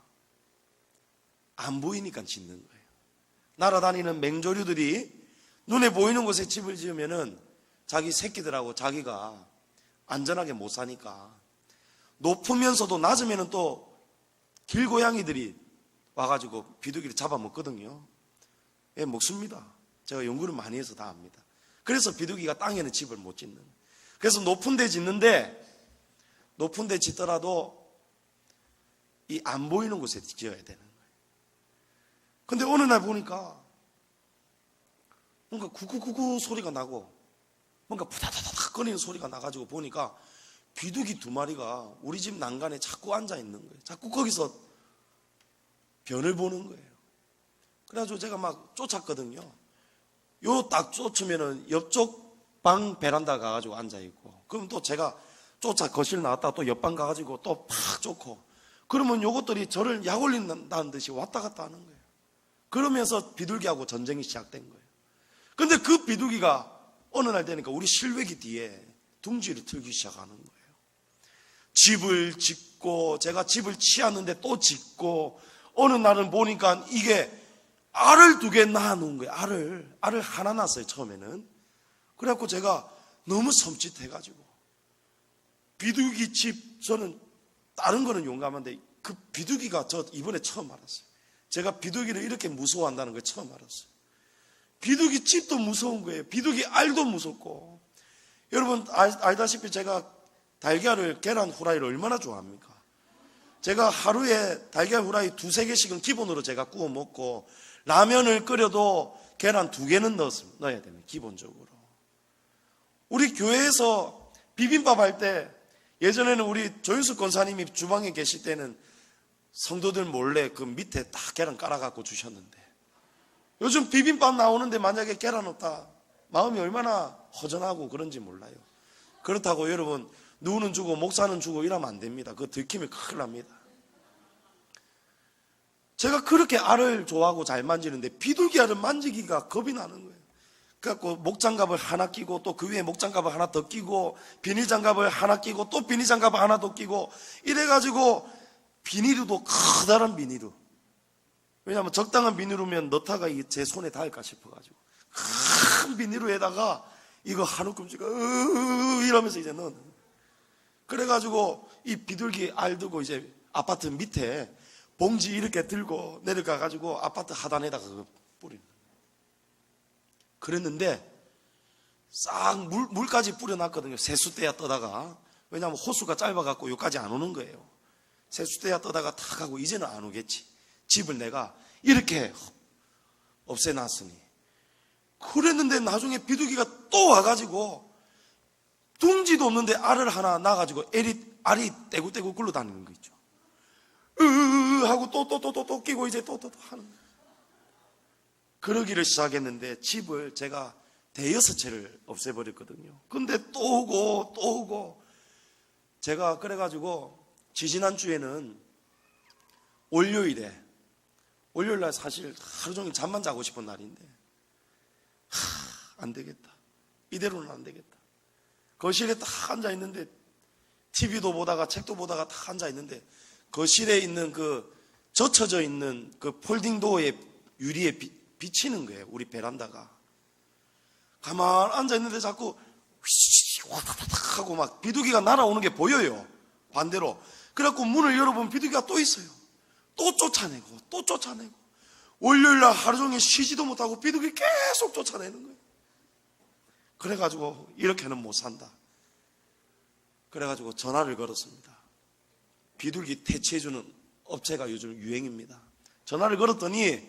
Speaker 1: 안 보이니까 짓는 거예요. 날아다니는 맹조류들이 눈에 보이는 곳에 집을 지으면은 자기 새끼들하고 자기가 안전하게 못 사니까 높으면서도 낮으면은 또 길고양이들이 와가지고 비둘기를 잡아먹거든요. 예, 먹습니다. 제가 연구를 많이 해서 다 압니다. 그래서 비둘기가 땅에는 집을 못 짓는 거예요. 그래서 높은 데 짓는데 높은 데 짓더라도 이 안 보이는 곳에 지어야 되는 거예요. 근데 어느 날 보니까 뭔가 구구구구 소리가 나고 뭔가 부다다닥 거리는 소리가 나가지고 보니까 비둘기 2마리가 우리 집 난간에 자꾸 앉아 있는 거예요. 자꾸 거기서 변을 보는 거예요. 그래가지고 제가 막 쫓았거든요. 요 딱 쫓으면은 옆쪽 방 베란다 가가지고 앉아 있고, 그럼 또 제가 쫓아 거실 나왔다가 또 옆방 가가지고 또 팍 쫓고, 그러면 요것들이 저를 약 올린다는 듯이 왔다 갔다 하는 거예요. 그러면서 비둘기하고 전쟁이 시작된 거예요. 근데 그 비둘기가 어느 날 되니까 우리 실외기 뒤에 둥지를 틀기 시작하는 거예요. 집을 짓고, 제가 집을 치웠는데 또 짓고, 어느 날은 보니까 이게 알을 2개 낳아놓은 거예요. 알을 하나 낳았어요, 처음에는. 그래갖고 제가 너무 섬찟해가지고 비둘기 집, 저는 다른 거는 용감한데 그 비둘기가 저 이번에 처음 알았어요. 제가 비둘기를 이렇게 무서워한다는 걸 처음 알았어요. 비둘기 집도 무서운 거예요. 비둘기 알도 무섭고. 여러분 알다시피 제가 달걀을, 계란 후라이를 얼마나 좋아합니까? 제가 하루에 달걀 후라이 2-3개씩은 기본으로 제가 구워 먹고, 라면을 끓여도 계란 2개는 넣어야 됩니다. 기본적으로. 우리 교회에서 비빔밥 할 때, 예전에는 우리 조윤숙 권사님이 주방에 계실 때는 성도들 몰래 그 밑에 딱 계란 깔아갖고 주셨는데, 요즘 비빔밥 나오는데 만약에 계란 없다, 마음이 얼마나 허전하고 그런지 몰라요. 그렇다고 여러분 누구는 주고 목사는 주고 이러면 안 됩니다. 그거 들키면 큰일 납니다. 제가 그렇게 알을 좋아하고 잘 만지는데 비둘기 알을 만지기가 겁이 나는 거예요. 그래갖고 목장갑을 하나 끼고 또 그 위에 목장갑을 하나 더 끼고 비닐장갑을 하나 끼고 또 비닐장갑을 하나 더 끼고 이래가지고, 비닐도 커다란 비닐로, 왜냐하면 적당한 비닐이면 넣다가 제 손에 닿을까 싶어가지고 큰 비닐로에다가 이거 한 움큼씩 이러면서 이제 넣는 거예요. 그래가지고 이 비둘기 알 들고 이제 아파트 밑에 봉지 이렇게 들고 내려가가지고 아파트 하단에다가 뿌리는 거예요. 그랬는데 싹 물까지 뿌려놨거든요. 세숫대야 떠다가. 왜냐하면 호수가 짧아갖고 여기까지 안 오는 거예요. 세숫대야 떠다가 탁 하고 이제는 안 오겠지. 집을 내가 이렇게 없애놨으니. 그랬는데 나중에 비둘기가 또 와가지고 둥지도 없는데 알을 하나 낳아가지고 알이 떼굴떼굴 굴러다니는 거 있죠. 하고 또 끼고 이제 또 하는 거예요. 그러기를 시작했는데 집을 제가 대여섯 채를 없애버렸거든요. 근데 또 오고 제가 그래가지고 지지난주에는 월요일날 사실 하루 종일 잠만 자고 싶은 날인데 안 되겠다. 이대로는 안 되겠다. 거실에 딱 앉아있는데 TV도 보다가 책도 보다가 다 앉아 있는데 거실에 있는 그 젖혀져 있는 그 폴딩 도어의 유리에 비치는 거예요. 우리 베란다가. 가만 앉아 있는데 자꾸 휘휘휘 하고 막 비둘기가 날아오는 게 보여요. 반대로. 그래갖고 문을 열어보면 비둘기가 또 있어요. 또 쫓아내고 또 쫓아내고. 월요일날 하루 종일 쉬지도 못하고 비둘기 계속 쫓아내는 거예요. 그래가지고 이렇게는 못 산다. 그래가지고 전화를 걸었습니다. 비둘기 퇴치해주는 업체가 요즘 유행입니다. 전화를 걸었더니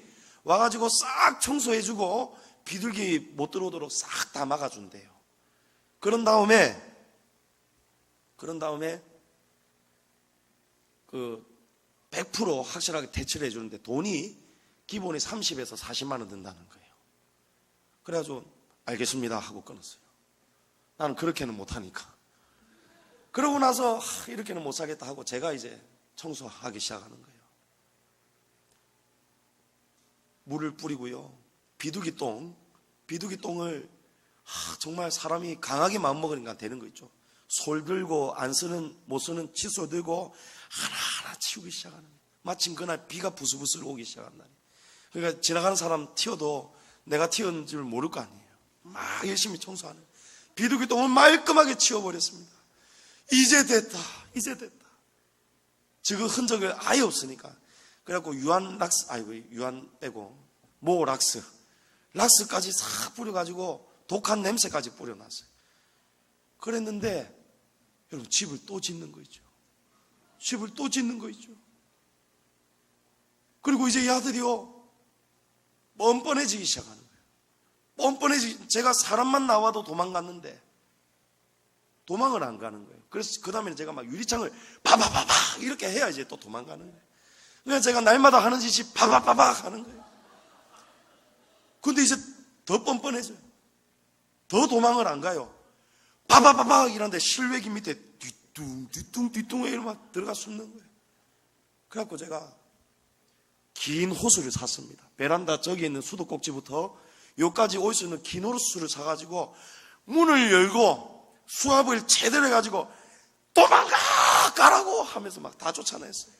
Speaker 1: 와가지고 싹 청소해주고 비둘기 못 들어오도록 싹 다 막아준대요. 그런 다음에 그 100% 확실하게 퇴치를 해주는데 돈이 기본이 30에서 40만 원 든다는 거예요. 그래가지고 알겠습니다 하고 끊었어요. 나는 그렇게는 못하니까. 그러고 나서 이렇게는 못 사겠다 하고 제가 이제 청소하기 시작하는 거예요. 물을 뿌리고요. 비둘기똥을 정말 사람이 강하게 마음먹으니까 되는 거 있죠. 솔 들고 안 쓰는 못 쓰는 칫솔 들고 하나하나 치우기 시작하는 거예요. 마침 그날 비가 부슬부슬 오기 시작한 날이에요. 그러니까 지나가는 사람 튀어도 내가 튀은 줄 모를 거 아니에요. 막 열심히 청소하는 거예요. 비둘기똥을 말끔하게 치워버렸습니다. 이제 됐다. 지금 흔적을 아예 없으니까. 그래갖고 유한 빼고 락스까지 싹 뿌려가지고 독한 냄새까지 뿌려놨어요. 그랬는데 여러분 집을 또 짓는 거 있죠. 그리고 이제 이 아들이요 뻔뻔해지기 시작하는 거예요. 제가 사람만 나와도 도망갔는데 도망을 안 가는 거예요. 그래서 그 다음에는 제가 막 유리창을 바바바바 이렇게 해야 이제 또 도망가는 거예요. 그러니까 제가 날마다 하는 짓이 바바바바 하는 거예요. 근데 이제 더 뻔뻔해져요. 더 도망을 안 가요. 바바바바 이러는데 실외기 밑에 뒤뚱 막 들어가 숨는 거예요. 그래갖고 제가 긴 호수를 샀습니다. 베란다 저기 있는 수도꼭지부터 여기까지 올 수 있는 긴 호수를 사가지고 문을 열고 수압을 제대로 해가지고 도망가! 가라고 하면서 막 다 쫓아냈어요.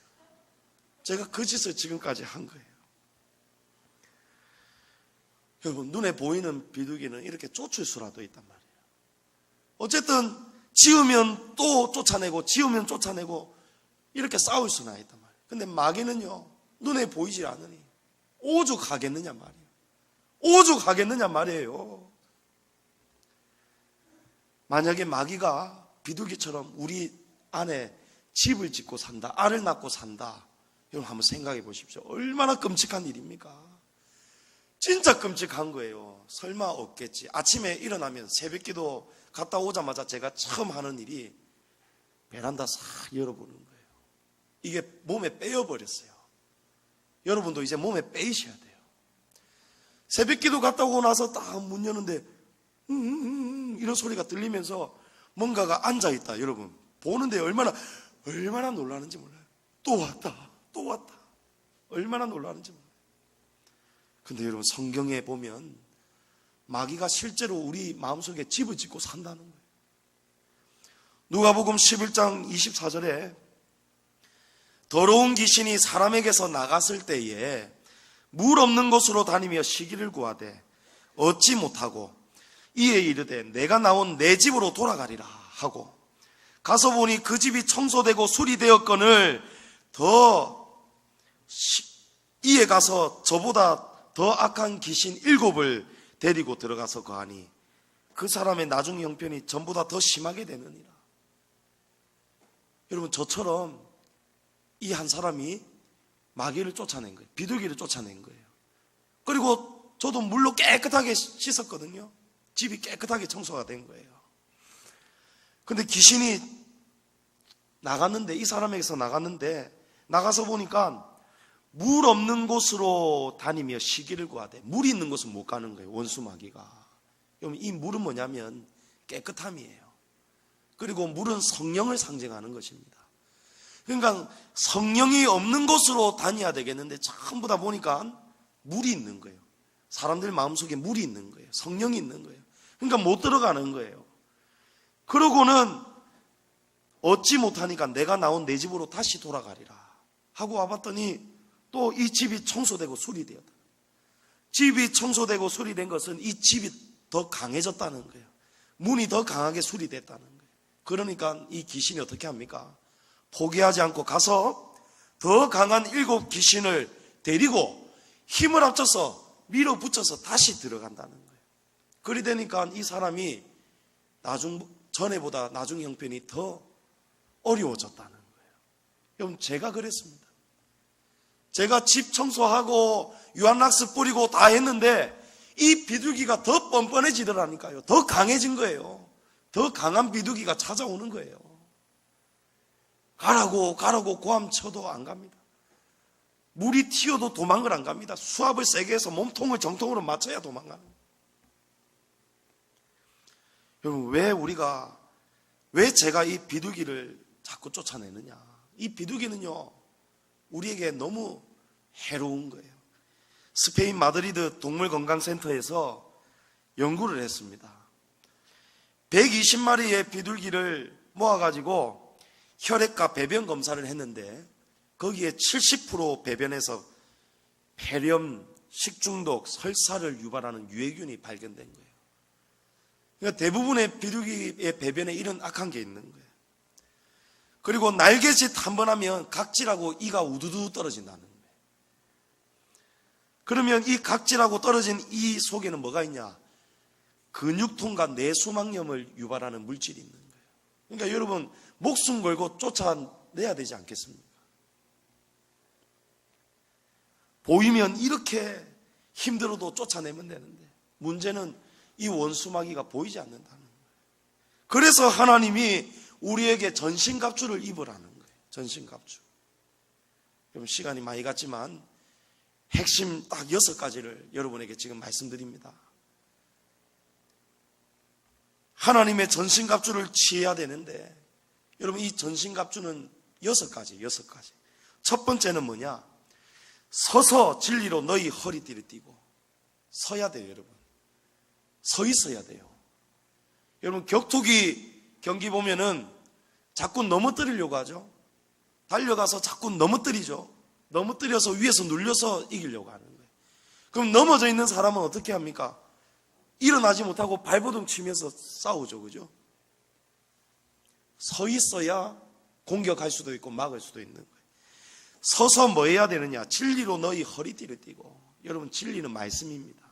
Speaker 1: 제가 그 짓을 지금까지 한 거예요. 여러분 눈에 보이는 비둘기는 이렇게 쫓을 수라도 있단 말이에요. 어쨌든 지으면 또 쫓아내고 이렇게 싸울 수나 있단 말이에요. 근데 마귀는요 눈에 보이질 않으니 오죽하겠느냐 말이에요. 만약에 마귀가 비둘기처럼 우리 안에 집을 짓고 산다, 알을 낳고 산다, 여러분 한번 생각해 보십시오. 얼마나 끔찍한 일입니까? 진짜 끔찍한 거예요. 설마 없겠지. 아침에 일어나면 새벽기도 갔다 오자마자 제가 처음 하는 일이 베란다 싹 열어보는 거예요. 이게 몸에 빼어버렸어요. 여러분도 이제 몸에 빼이셔야 돼요. 새벽기도 갔다 오고 나서 딱 문 여는데 이런 소리가 들리면서 뭔가가 앉아있다. 여러분 보는데 얼마나 놀라는지 몰라요. 또 왔다. 얼마나 놀라는지 몰라요. 근데 여러분 성경에 보면 마귀가 실제로 우리 마음속에 집을 짓고 산다는 거예요. 누가복음 11장 24절에 더러운 귀신이 사람에게서 나갔을 때에 물 없는 곳으로 다니며 쉬기를 구하되 얻지 못하고 이에 이르되 내가 나온 내 집으로 돌아가리라 하고 가서 보니 그 집이 청소되고 수리되었거늘 이에 가서 저보다 더 악한 귀신 7을 데리고 들어가서 거하니 그 사람의 나중 형편이 전보다 더 심하게 되느니라. 여러분 저처럼 이 한 사람이 마귀를 쫓아낸 거예요. 비둘기를 쫓아낸 거예요. 그리고 저도 물로 깨끗하게 씻었거든요. 집이 깨끗하게 청소가 된 거예요. 근데 귀신이 나갔는데 이 사람에게서 나가서 보니까 물 없는 곳으로 다니며 쉬기를 구하되 물이 있는 곳은 못 가는 거예요. 원수 마귀가. 여러분 이 물은 뭐냐면 깨끗함이에요. 그리고 물은 성령을 상징하는 것입니다. 그러니까 성령이 없는 곳으로 다녀야 되겠는데 전부 다 보니까 물이 있는 거예요. 사람들 마음속에 물이 있는 거예요. 성령이 있는 거예요. 그러니까 못 들어가는 거예요. 그러고는 얻지 못하니까 내가 나온 내 집으로 다시 돌아가리라 하고 와봤더니 또 이 집이 청소되고 수리되었다. 집이 청소되고 수리된 것은 이 집이 더 강해졌다는 거예요. 문이 더 강하게 수리됐다는 거예요. 그러니까 이 귀신이 어떻게 합니까? 포기하지 않고 가서 더 강한 7 귀신을 데리고 힘을 합쳐서 밀어붙여서 다시 들어간다는 거예요. 그리 되니까 이 사람이 전에보다 나중 형편이 더 어려워졌다는 거예요. 여러분, 제가 그랬습니다. 제가 집 청소하고 유한락스 뿌리고 다 했는데 이 비둘기가 더 뻔뻔해지더라니까요. 더 강해진 거예요. 더 강한 비둘기가 찾아오는 거예요. 가라고 고함쳐도 안 갑니다. 물이 튀어도 도망을 안 갑니다. 수압을 세게 해서 몸통을 정통으로 맞춰야 도망가는 거예요. 여러분, 왜 제가 이 비둘기를 자꾸 쫓아내느냐? 이 비둘기는요, 우리에게 너무 해로운 거예요. 스페인 마드리드 동물건강센터에서 연구를 했습니다. 120마리의 비둘기를 모아가지고 혈액과 배변 검사를 했는데 거기에 70% 배변에서 폐렴, 식중독, 설사를 유발하는 유해균이 발견된 거예요. 그러니까 대부분의 비둘기의 배변에 이런 악한 게 있는 거예요. 그리고 날개짓 한 번 하면 각질하고 이가 우두두 떨어진다는 거예요. 그러면 이 각질하고 떨어진 이 속에는 뭐가 있냐? 근육통과 뇌수막염을 유발하는 물질이 있는 거예요. 그러니까 여러분, 목숨 걸고 쫓아내야 되지 않겠습니까? 보이면 이렇게 힘들어도 쫓아내면 되는데 문제는 이 원수마귀가 보이지 않는다는 거예요. 그래서 하나님이 우리에게 전신갑주를 입으라는 거예요. 전신갑주. 여러분, 시간이 많이 갔지만 핵심 딱 6가지를 여러분에게 지금 말씀드립니다. 하나님의 전신갑주를 취해야 되는데 여러분, 이 전신갑주는 6가지. 첫 번째는 뭐냐? 서서 진리로 너희 허리띠를 띠고 서야 돼요. 여러분, 서 있어야 돼요. 여러분, 격투기 경기 보면은 자꾸 넘어뜨리려고 하죠. 달려가서 자꾸 넘어뜨리죠. 넘어뜨려서 위에서 눌려서 이기려고 하는 거예요. 그럼 넘어져 있는 사람은 어떻게 합니까? 일어나지 못하고 발버둥 치면서 싸우죠. 그죠? 서 있어야 공격할 수도 있고 막을 수도 있는 거예요. 서서 뭐 해야 되느냐? 진리로 너희 허리띠를 띠고. 여러분, 진리는 말씀입니다.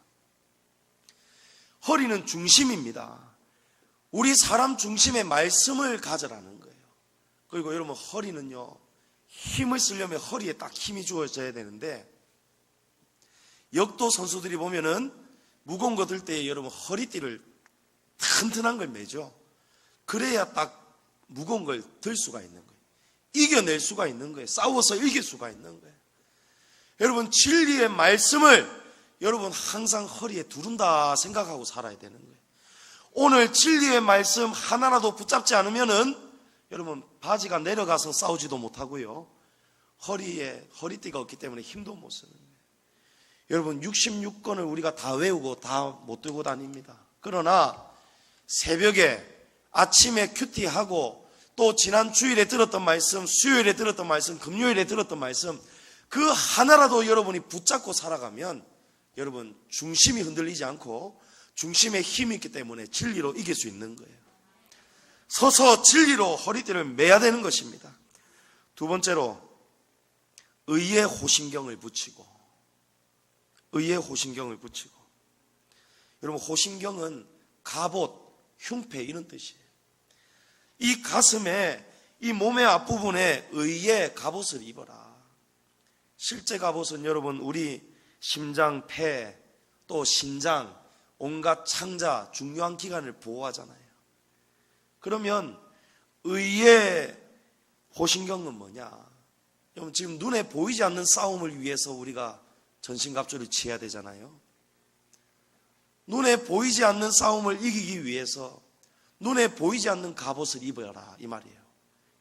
Speaker 1: 허리는 중심입니다. 우리 사람 중심의 말씀을 가져라는 거예요. 그리고 여러분, 허리는요, 힘을 쓰려면 허리에 딱 힘이 주어져야 되는데 역도 선수들이 보면은 무거운 거 들 때 여러분 허리띠를 튼튼한 걸 매죠. 그래야 딱 무거운 걸 들 수가 있는 거예요. 이겨낼 수가 있는 거예요. 싸워서 이길 수가 있는 거예요. 여러분, 진리의 말씀을 여러분 항상 허리에 두른다 생각하고 살아야 되는 거예요. 오늘 진리의 말씀 하나라도 붙잡지 않으면은 여러분 바지가 내려가서 싸우지도 못하고요. 허리에 허리띠가 없기 때문에 힘도 못 쓰는 거예요. 여러분, 66권을 우리가 다 외우고 다 못 들고 다닙니다. 그러나 새벽에 아침에 큐티하고 또 지난 주일에 들었던 말씀, 수요일에 들었던 말씀, 금요일에 들었던 말씀, 그 하나라도 여러분이 붙잡고 살아가면 여러분 중심이 흔들리지 않고 중심에 힘이 있기 때문에 진리로 이길 수 있는 거예요. 서서 진리로 허리띠를 매야 되는 것입니다. 두 번째로 의의 호신경을 붙이고, 의의 호신경을 붙이고. 여러분, 호신경은 갑옷, 흉패 이런 뜻이에요. 이 가슴에, 이 몸의 앞부분에 의의 갑옷을 입어라. 실제 갑옷은 여러분 우리 심장, 폐, 또 신장, 온갖 창자, 중요한 기관을 보호하잖아요. 그러면 의의 호신경은 뭐냐? 여러분, 지금 눈에 보이지 않는 싸움을 위해서 우리가 전신갑주를 취해야 되잖아요. 눈에 보이지 않는 싸움을 이기기 위해서 눈에 보이지 않는 갑옷을 입어라, 이 말이에요.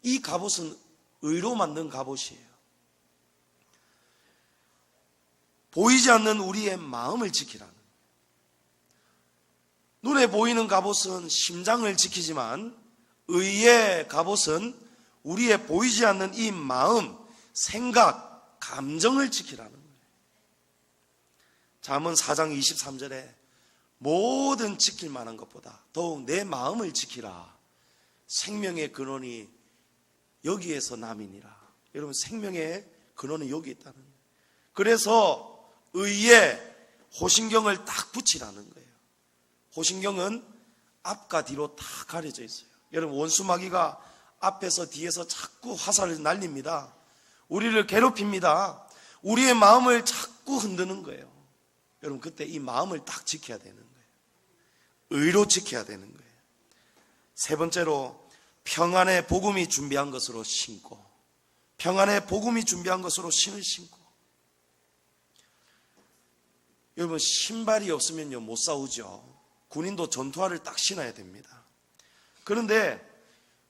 Speaker 1: 이 갑옷은 의로 만든 갑옷이에요. 보이지 않는 우리의 마음을 지키라는. 눈에 보이는 갑옷은 심장을 지키지만 의의 갑옷은 우리의 보이지 않는 이 마음, 생각, 감정을 지키라는 거예요. 잠언 4장 23절에 모든 지킬 만한 것보다 더욱 내 마음을 지키라. 생명의 근원이 여기에서 남이니라. 여러분, 생명의 근원은 여기 있다는 거예요. 그래서 의에 호신경을 딱 붙이라는 거예요. 호신경은 앞과 뒤로 다 가려져 있어요. 여러분, 원수마귀가 앞에서 뒤에서 자꾸 화살을 날립니다. 우리를 괴롭힙니다. 우리의 마음을 자꾸 흔드는 거예요. 여러분, 그때 이 마음을 딱 지켜야 되는 거예요. 의로 지켜야 되는 거예요. 세 번째로, 평안의 복음이 준비한 것으로 신고, 평안의 복음이 준비한 것으로 신을 신고. 여러분, 신발이 없으면요 못 싸우죠. 군인도 전투화를 딱 신어야 됩니다. 그런데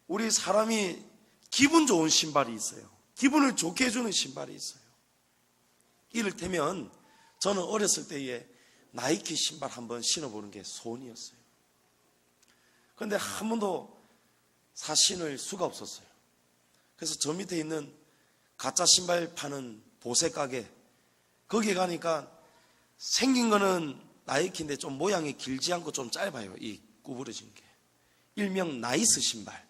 Speaker 1: 우리 사람이 기분 좋은 신발이 있어요. 기분을 좋게 해주는 신발이 있어요. 이를테면 저는 어렸을 때에 나이키 신발 한번 신어보는 게 소원이었어요. 그런데 한 번도 사 신을 수가 없었어요. 그래서 저 밑에 있는 가짜 신발 파는 보세 가게, 거기에 가니까 생긴 거는 나이키인데 좀 모양이 길지 않고 좀 짧아요. 이 구부러진 게 일명 나이스 신발.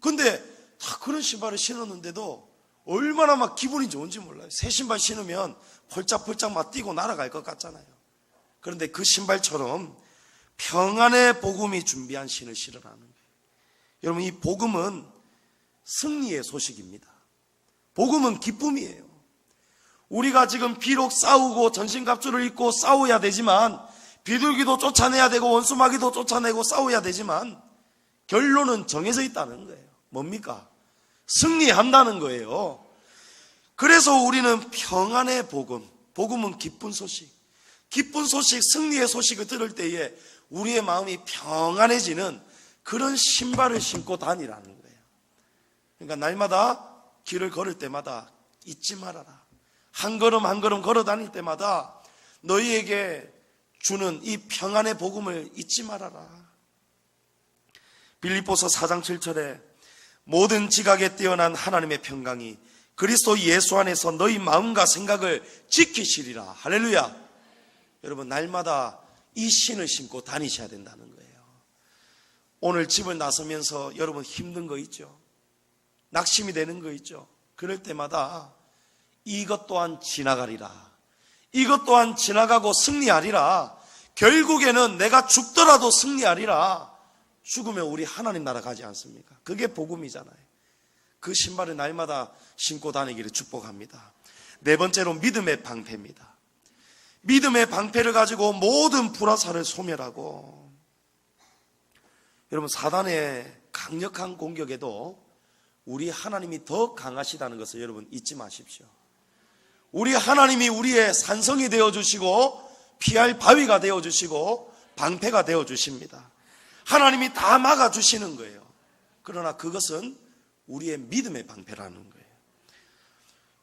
Speaker 1: 근데 다 그런 신발을 신었는데도 얼마나 막 기분이 좋은지 몰라요. 새 신발 신으면 펄짝펄짝 막 뛰고 날아갈 것 같잖아요. 그런데 그 신발처럼 평안의 복음이 준비한 신을 신으라는 거예요. 여러분, 이 복음은 승리의 소식입니다. 복음은 기쁨이에요. 우리가 지금 비록 싸우고 전신갑주를 입고 싸워야 되지만, 비둘기도 쫓아내야 되고 원수마귀도 쫓아내고 싸워야 되지만, 결론은 정해져 있다는 거예요. 뭡니까? 승리한다는 거예요. 그래서 우리는 평안의 복음, 복음은 기쁜 소식, 기쁜 소식, 승리의 소식을 들을 때에 우리의 마음이 평안해지는 그런 신발을 신고 다니라는 거예요. 그러니까 날마다 길을 걸을 때마다 잊지 말아라. 한 걸음 한 걸음 걸어 다닐 때마다 너희에게 주는 이 평안의 복음을 잊지 말아라. 빌립보서 4장 7절에 모든 지각에 뛰어난 하나님의 평강이 그리스도 예수 안에서 너희 마음과 생각을 지키시리라. 할렐루야. 여러분, 날마다 이 신을 신고 다니셔야 된다는 거예요. 오늘 집을 나서면서 여러분 힘든 거 있죠? 낙심이 되는 거 있죠? 그럴 때마다 이것 또한 지나가리라. 이것 또한 지나가고 승리하리라. 결국에는 내가 죽더라도 승리하리라. 죽으면 우리 하나님 나라 가지 않습니까? 그게 복음이잖아요. 그 신발을 날마다 신고 다니기를 축복합니다. 네 번째로 믿음의 방패입니다. 믿음의 방패를 가지고 모든 불화살을 소멸하고, 여러분, 사단의 강력한 공격에도 우리 하나님이 더 강하시다는 것을 여러분 잊지 마십시오. 우리 하나님이 우리의 산성이 되어주시고 피할 바위가 되어주시고 방패가 되어주십니다. 하나님이 다 막아주시는 거예요. 그러나 그것은 우리의 믿음의 방패라는 거예요.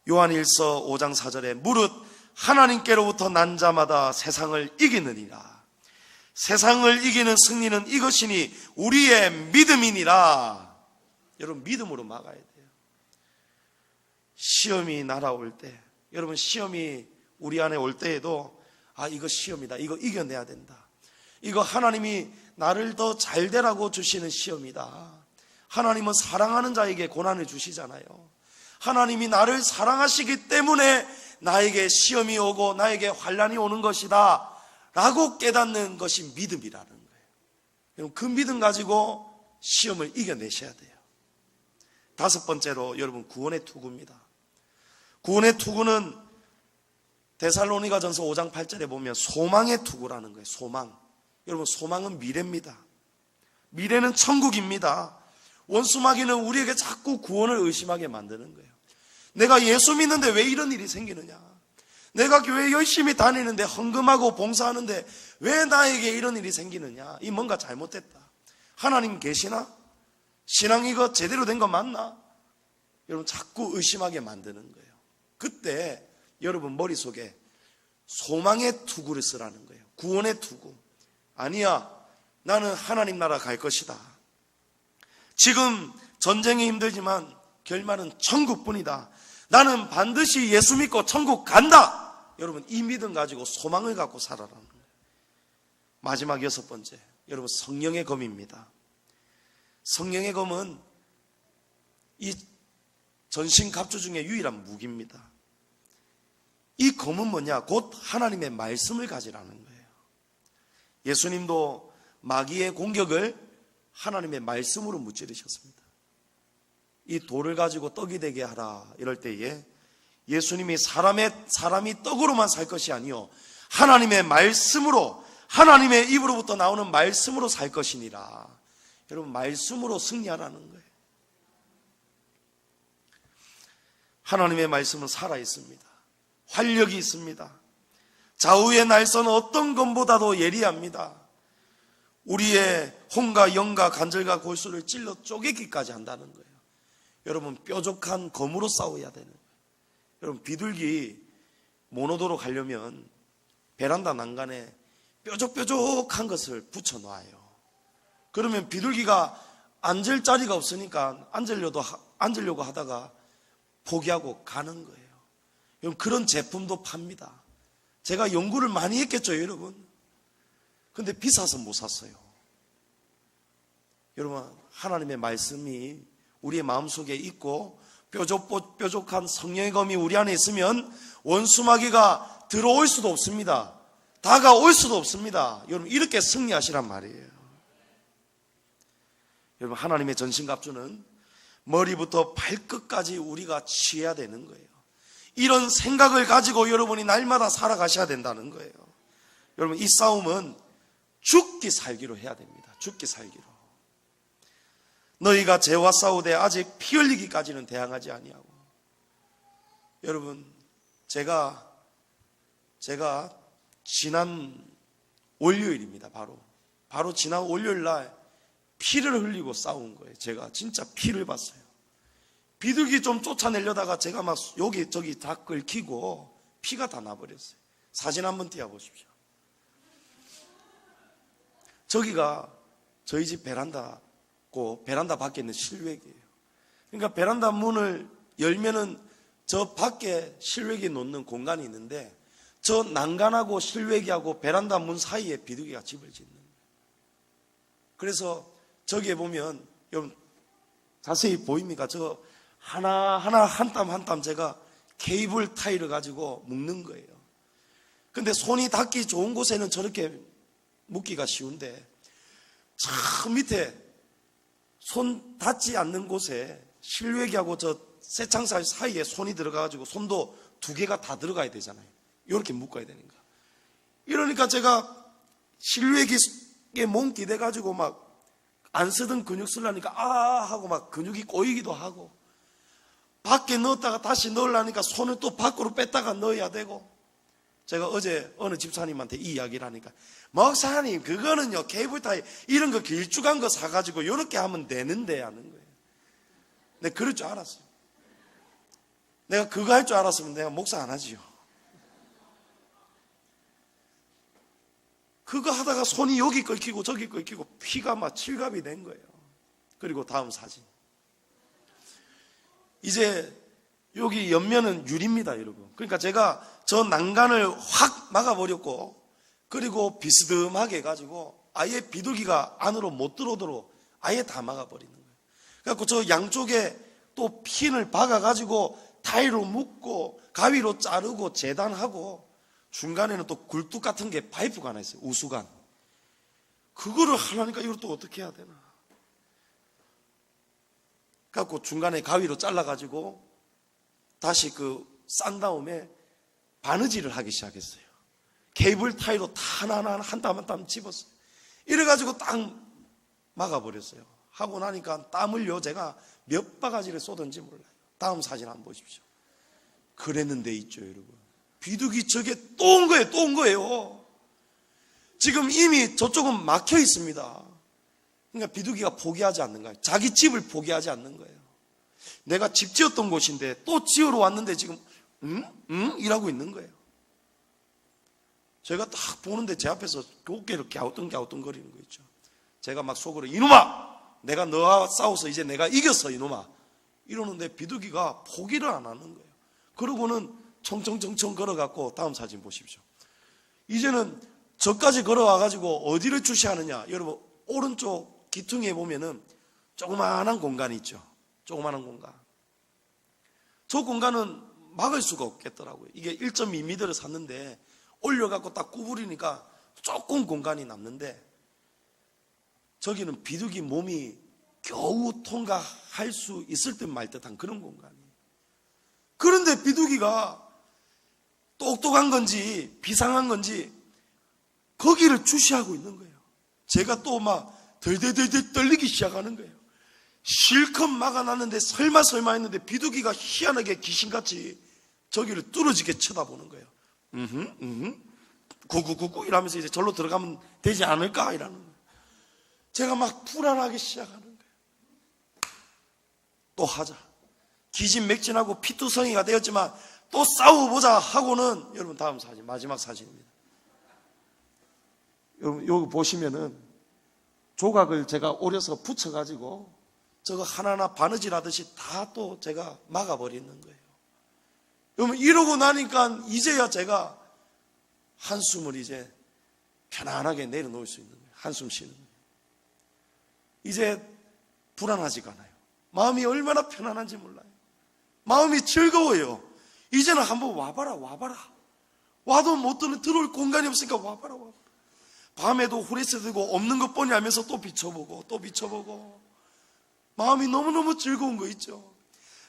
Speaker 1: 요한일서 5장 4절에 무릇 하나님께로부터 난 자마다 세상을 이기느니라. 세상을 이기는 승리는 이것이니 우리의 믿음이니라. 여러분, 믿음으로 막아야 돼요. 시험이 날아올 때, 여러분, 시험이 우리 안에 올 때에도 이거 시험이다, 이거 이겨내야 된다, 이거 하나님이 나를 더 잘 되라고 주시는 시험이다. 하나님은 사랑하는 자에게 고난을 주시잖아요. 하나님이 나를 사랑하시기 때문에 나에게 시험이 오고 나에게 환난이 오는 것이다 라고 깨닫는 것이 믿음이라는 거예요. 그 믿음 가지고 시험을 이겨내셔야 돼요. 다섯 번째로 여러분, 구원의 투구입니다. 구원의 투구는 데살로니가전서 5장 8절에 보면 소망의 투구라는 거예요. 소망. 여러분, 소망은 미래입니다. 미래는 천국입니다. 원수마귀는 우리에게 자꾸 구원을 의심하게 만드는 거예요. 내가 예수 믿는데 왜 이런 일이 생기느냐? 내가 교회 열심히 다니는데, 헌금하고 봉사하는데 왜 나에게 이런 일이 생기느냐? 이 뭔가 잘못됐다. 하나님 계시나? 신앙 이거 제대로 된 거 맞나? 여러분, 자꾸 의심하게 만드는 거예요. 그때 여러분 머릿속에 소망의 투구를 쓰라는 거예요. 구원의 투구. 아니야, 나는 하나님 나라 갈 것이다. 지금 전쟁이 힘들지만 결말은 천국뿐이다. 나는 반드시 예수 믿고 천국 간다. 여러분, 이 믿음 가지고 소망을 갖고 살아라는 거예요. 마지막 6번째, 여러분, 성령의 검입니다. 성령의 검은 이 전신갑주 중에 유일한 무기입니다. 이 검은 뭐냐? 곧 하나님의 말씀을 가지라는 거예요. 예수님도 마귀의 공격을 하나님의 말씀으로 무찌르셨습니다. 이 돌을 가지고 떡이 되게 하라 이럴 때에 예수님이 사람이 떡으로만 살 것이 아니요 하나님의 말씀으로, 하나님의 입으로부터 나오는 말씀으로 살 것이니라. 여러분, 말씀으로 승리하라는 거예요. 하나님의 말씀은 살아있습니다. 활력이 있습니다. 좌우의 날선 어떤 검보다도 예리합니다. 우리의 혼과 영과 관절과 골수를 찔러 쪼개기까지 한다는 거예요. 여러분, 뾰족한 검으로 싸워야 되는 거예요. 여러분, 비둘기 모노도로 가려면 베란다 난간에 뾰족뾰족한 것을 붙여놔요. 그러면 비둘기가 앉을 자리가 없으니까 앉으려고 하다가 포기하고 가는 거예요. 여러분, 그런 제품도 팝니다. 제가 연구를 많이 했겠죠, 여러분. 근데 비싸서 못 샀어요. 여러분, 하나님의 말씀이 우리의 마음속에 있고 뾰족한 성령의 검이 우리 안에 있으면 원수마귀가 들어올 수도 없습니다. 다가올 수도 없습니다. 여러분, 이렇게 승리하시란 말이에요. 여러분, 하나님의 전신갑주는 머리부터 발끝까지 우리가 취해야 되는 거예요. 이런 생각을 가지고 여러분이 날마다 살아가셔야 된다는 거예요. 여러분, 이 싸움은 죽기 살기로 해야 됩니다. 죽기 살기로. 너희가 죄와 싸우되 아직 피 흘리기까지는 대항하지 아니하고. 여러분, 제가 지난 월요일입니다. 바로 지난 월요일 날 피를 흘리고 싸운 거예요. 제가 진짜 피를 봤어요. 비둘기 좀 쫓아내려다가 제가 막 여기 저기 다 긁히고 피가 다 나버렸어요. 사진 한번 띄워보십시오. 저기가 저희 집 베란다고, 베란다 밖에 있는 실외기예요. 그러니까 베란다 문을 열면은 저 밖에 실외기 놓는 공간이 있는데 저 난간하고 실외기하고 베란다 문 사이에 비둘기가 집을 짓는 거예요. 그래서 저기에 보면 여러분 자세히 보입니까? 저 하나하나 한 땀 한 땀 제가 케이블 타이를 가지고 묶는 거예요. 근데 손이 닿기 좋은 곳에는 저렇게 묶기가 쉬운데 저 밑에 손 닿지 않는 곳에 실외기하고 저 새창살 사이에 손이 들어가가지고 손도 2개가 다 들어가야 되잖아요. 이렇게 묶어야 되는 거야. 이러니까 제가 실외기에 몸 기대가지고 막 안 쓰던 근육 쓰려니까 하고 막 근육이 꼬이기도 하고 밖에 넣었다가 다시 넣으려니까 손을 또 밖으로 뺐다가 넣어야 되고. 제가 어제 어느 집사님한테 이 이야기를 하니까 목사님 그거는요 케이블타이 이런 거 길쭉한 거 사가지고 이렇게 하면 되는데 하는 거예요. 내가 그럴 줄 알았어요. 내가 그거 할 줄 알았으면 내가 목사 안 하지요. 그거 하다가 손이 여기 긁히고 저기 긁히고 피가 막 칠갑이 된 거예요. 그리고 다음 사진. 이제 여기 옆면은 유리입니다, 여러분. 그러니까 제가 저 난간을 확 막아버렸고, 그리고 비스듬하게 해가지고 아예 비둘기가 안으로 못 들어오도록 아예 다 막아버리는 거예요. 그래갖고 저 양쪽에 또 핀을 박아가지고 타일로 묶고 가위로 자르고 재단하고 중간에는 또 굴뚝 같은 게 파이프가 하나 있어요. 우수관. 그거를 하려니까 이걸 또 어떻게 해야 되나. 그래갖고 중간에 가위로 잘라가지고 다시 싼 다음에 바느질을 하기 시작했어요. 케이블 타이로 다 하나하나 한 땀 한 땀 집었어요. 이래가지고 딱 막아버렸어요. 하고 나니까 땀을요 제가 몇 바가지를 쏟은지 몰라요. 다음 사진 한번 보십시오. 그랬는데 있죠, 여러분. 비둘기 저게 또 온 거예요. 또 온 거예요. 지금 이미 저쪽은 막혀 있습니다. 그러니까 비둘기가 포기하지 않는 거예요. 자기 집을 포기하지 않는 거예요. 내가 집 지었던 곳인데 또 지으러 왔는데 지금 이라고 있는 거예요. 제가 딱 보는데 제 앞에서 어깨를 갸우뚱갸우뚱 거리는 거 있죠. 제가 막 속으로 이놈아! 내가 너와 싸워서 이제 내가 이겼어 이놈아. 이러는데 비둘기가 포기를 안 하는 거예요. 그러고는 청청청청 걸어갔고, 다음 사진 보십시오. 이제는 저까지 걸어와가지고 어디를 주시하느냐. 여러분, 오른쪽 기퉁이에 보면은 조그마한 공간이 있죠. 조그마한 공간. 저 공간은 막을 수가 없겠더라고요. 이게 1.2m를 샀는데 올려갖고 딱 구부리니까 조금 공간이 남는데, 저기는 비둘기 몸이 겨우 통과할 수 있을 듯 말 듯한 그런 공간이에요. 그런데 비둘기가 똑똑한 건지 비상한 건지 거기를 주시하고 있는 거예요. 제가 또 막 덜덜덜 떨리기 시작하는 거예요. 실컷 막아놨는데 설마 했는데 비둘기가 희한하게 귀신같이 저기를 뚫어지게 쳐다보는 거예요. 구구구구 이러면서 이제 절로 들어가면 되지 않을까 이라는 거예요. 제가 막 불안하기 시작하는 거예요. 또 하자. 기진맥진하고 피투성이가 되었지만 또 싸워보자 하고는, 여러분 다음 사진, 마지막 사진입니다. 여러분 여기 보시면은 조각을 제가 오려서 붙여가지고 저거 하나하나 바느질 하듯이 다 또 제가 막아버리는 거예요. 여러분 이러고 나니까 이제야 제가 한숨을 이제 편안하게 내려놓을 수 있는 거예요. 한숨 쉬는 거예요. 이제 불안하지가 않아요. 마음이 얼마나 편안한지 몰라요. 마음이 즐거워요. 이제는 한번 와봐라. 와도 못 들어올 공간이 없으니까 와봐라. 밤에도 후레쉬 들고 없는 것 뻔히 하면서 또 비춰보고 마음이 너무너무 즐거운 거 있죠.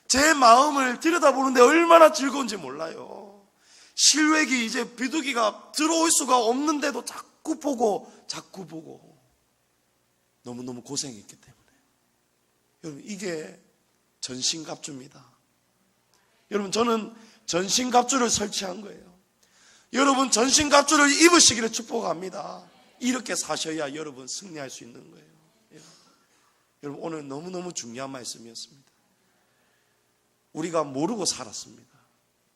Speaker 1: 제 마음을 들여다보는데 얼마나 즐거운지 몰라요. 실외기 이제 비둘기가 들어올 수가 없는데도 자꾸 보고 너무너무 고생했기 때문에. 여러분 이게 전신갑주입니다. 여러분 저는 전신갑주를 설치한 거예요. 여러분 전신갑주를 입으시기를 축복합니다. 이렇게 사셔야 여러분 승리할 수 있는 거예요. 여러분 오늘 너무너무 중요한 말씀이었습니다. 우리가 모르고 살았습니다.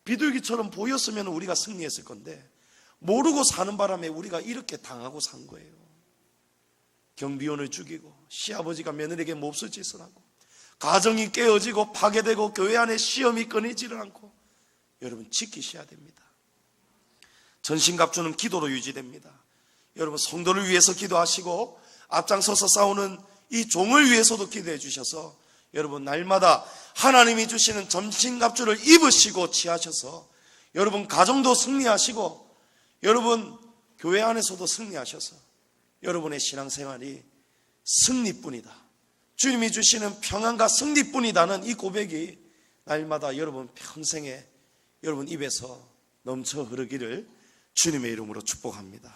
Speaker 1: 비둘기처럼 보였으면 우리가 승리했을 건데 모르고 사는 바람에 우리가 이렇게 당하고 산 거예요. 경비원을 죽이고 시아버지가 며느리에게 몹쓸 짓을 하고 가정이 깨어지고 파괴되고 교회 안에 시험이 끊이지를 않고, 여러분 지키셔야 됩니다. 전신갑주는 기도로 유지됩니다. 여러분 성도를 위해서 기도하시고 앞장서서 싸우는 이 종을 위해서도 기도해 주셔서 여러분 날마다 하나님이 주시는 전신갑주를 입으시고 취하셔서 여러분 가정도 승리하시고 여러분 교회 안에서도 승리하셔서 여러분의 신앙생활이 승리뿐이다, 주님이 주시는 평안과 승리뿐이다는 이 고백이 날마다 여러분 평생에 여러분 입에서 넘쳐 흐르기를 주님의 이름으로 축복합니다.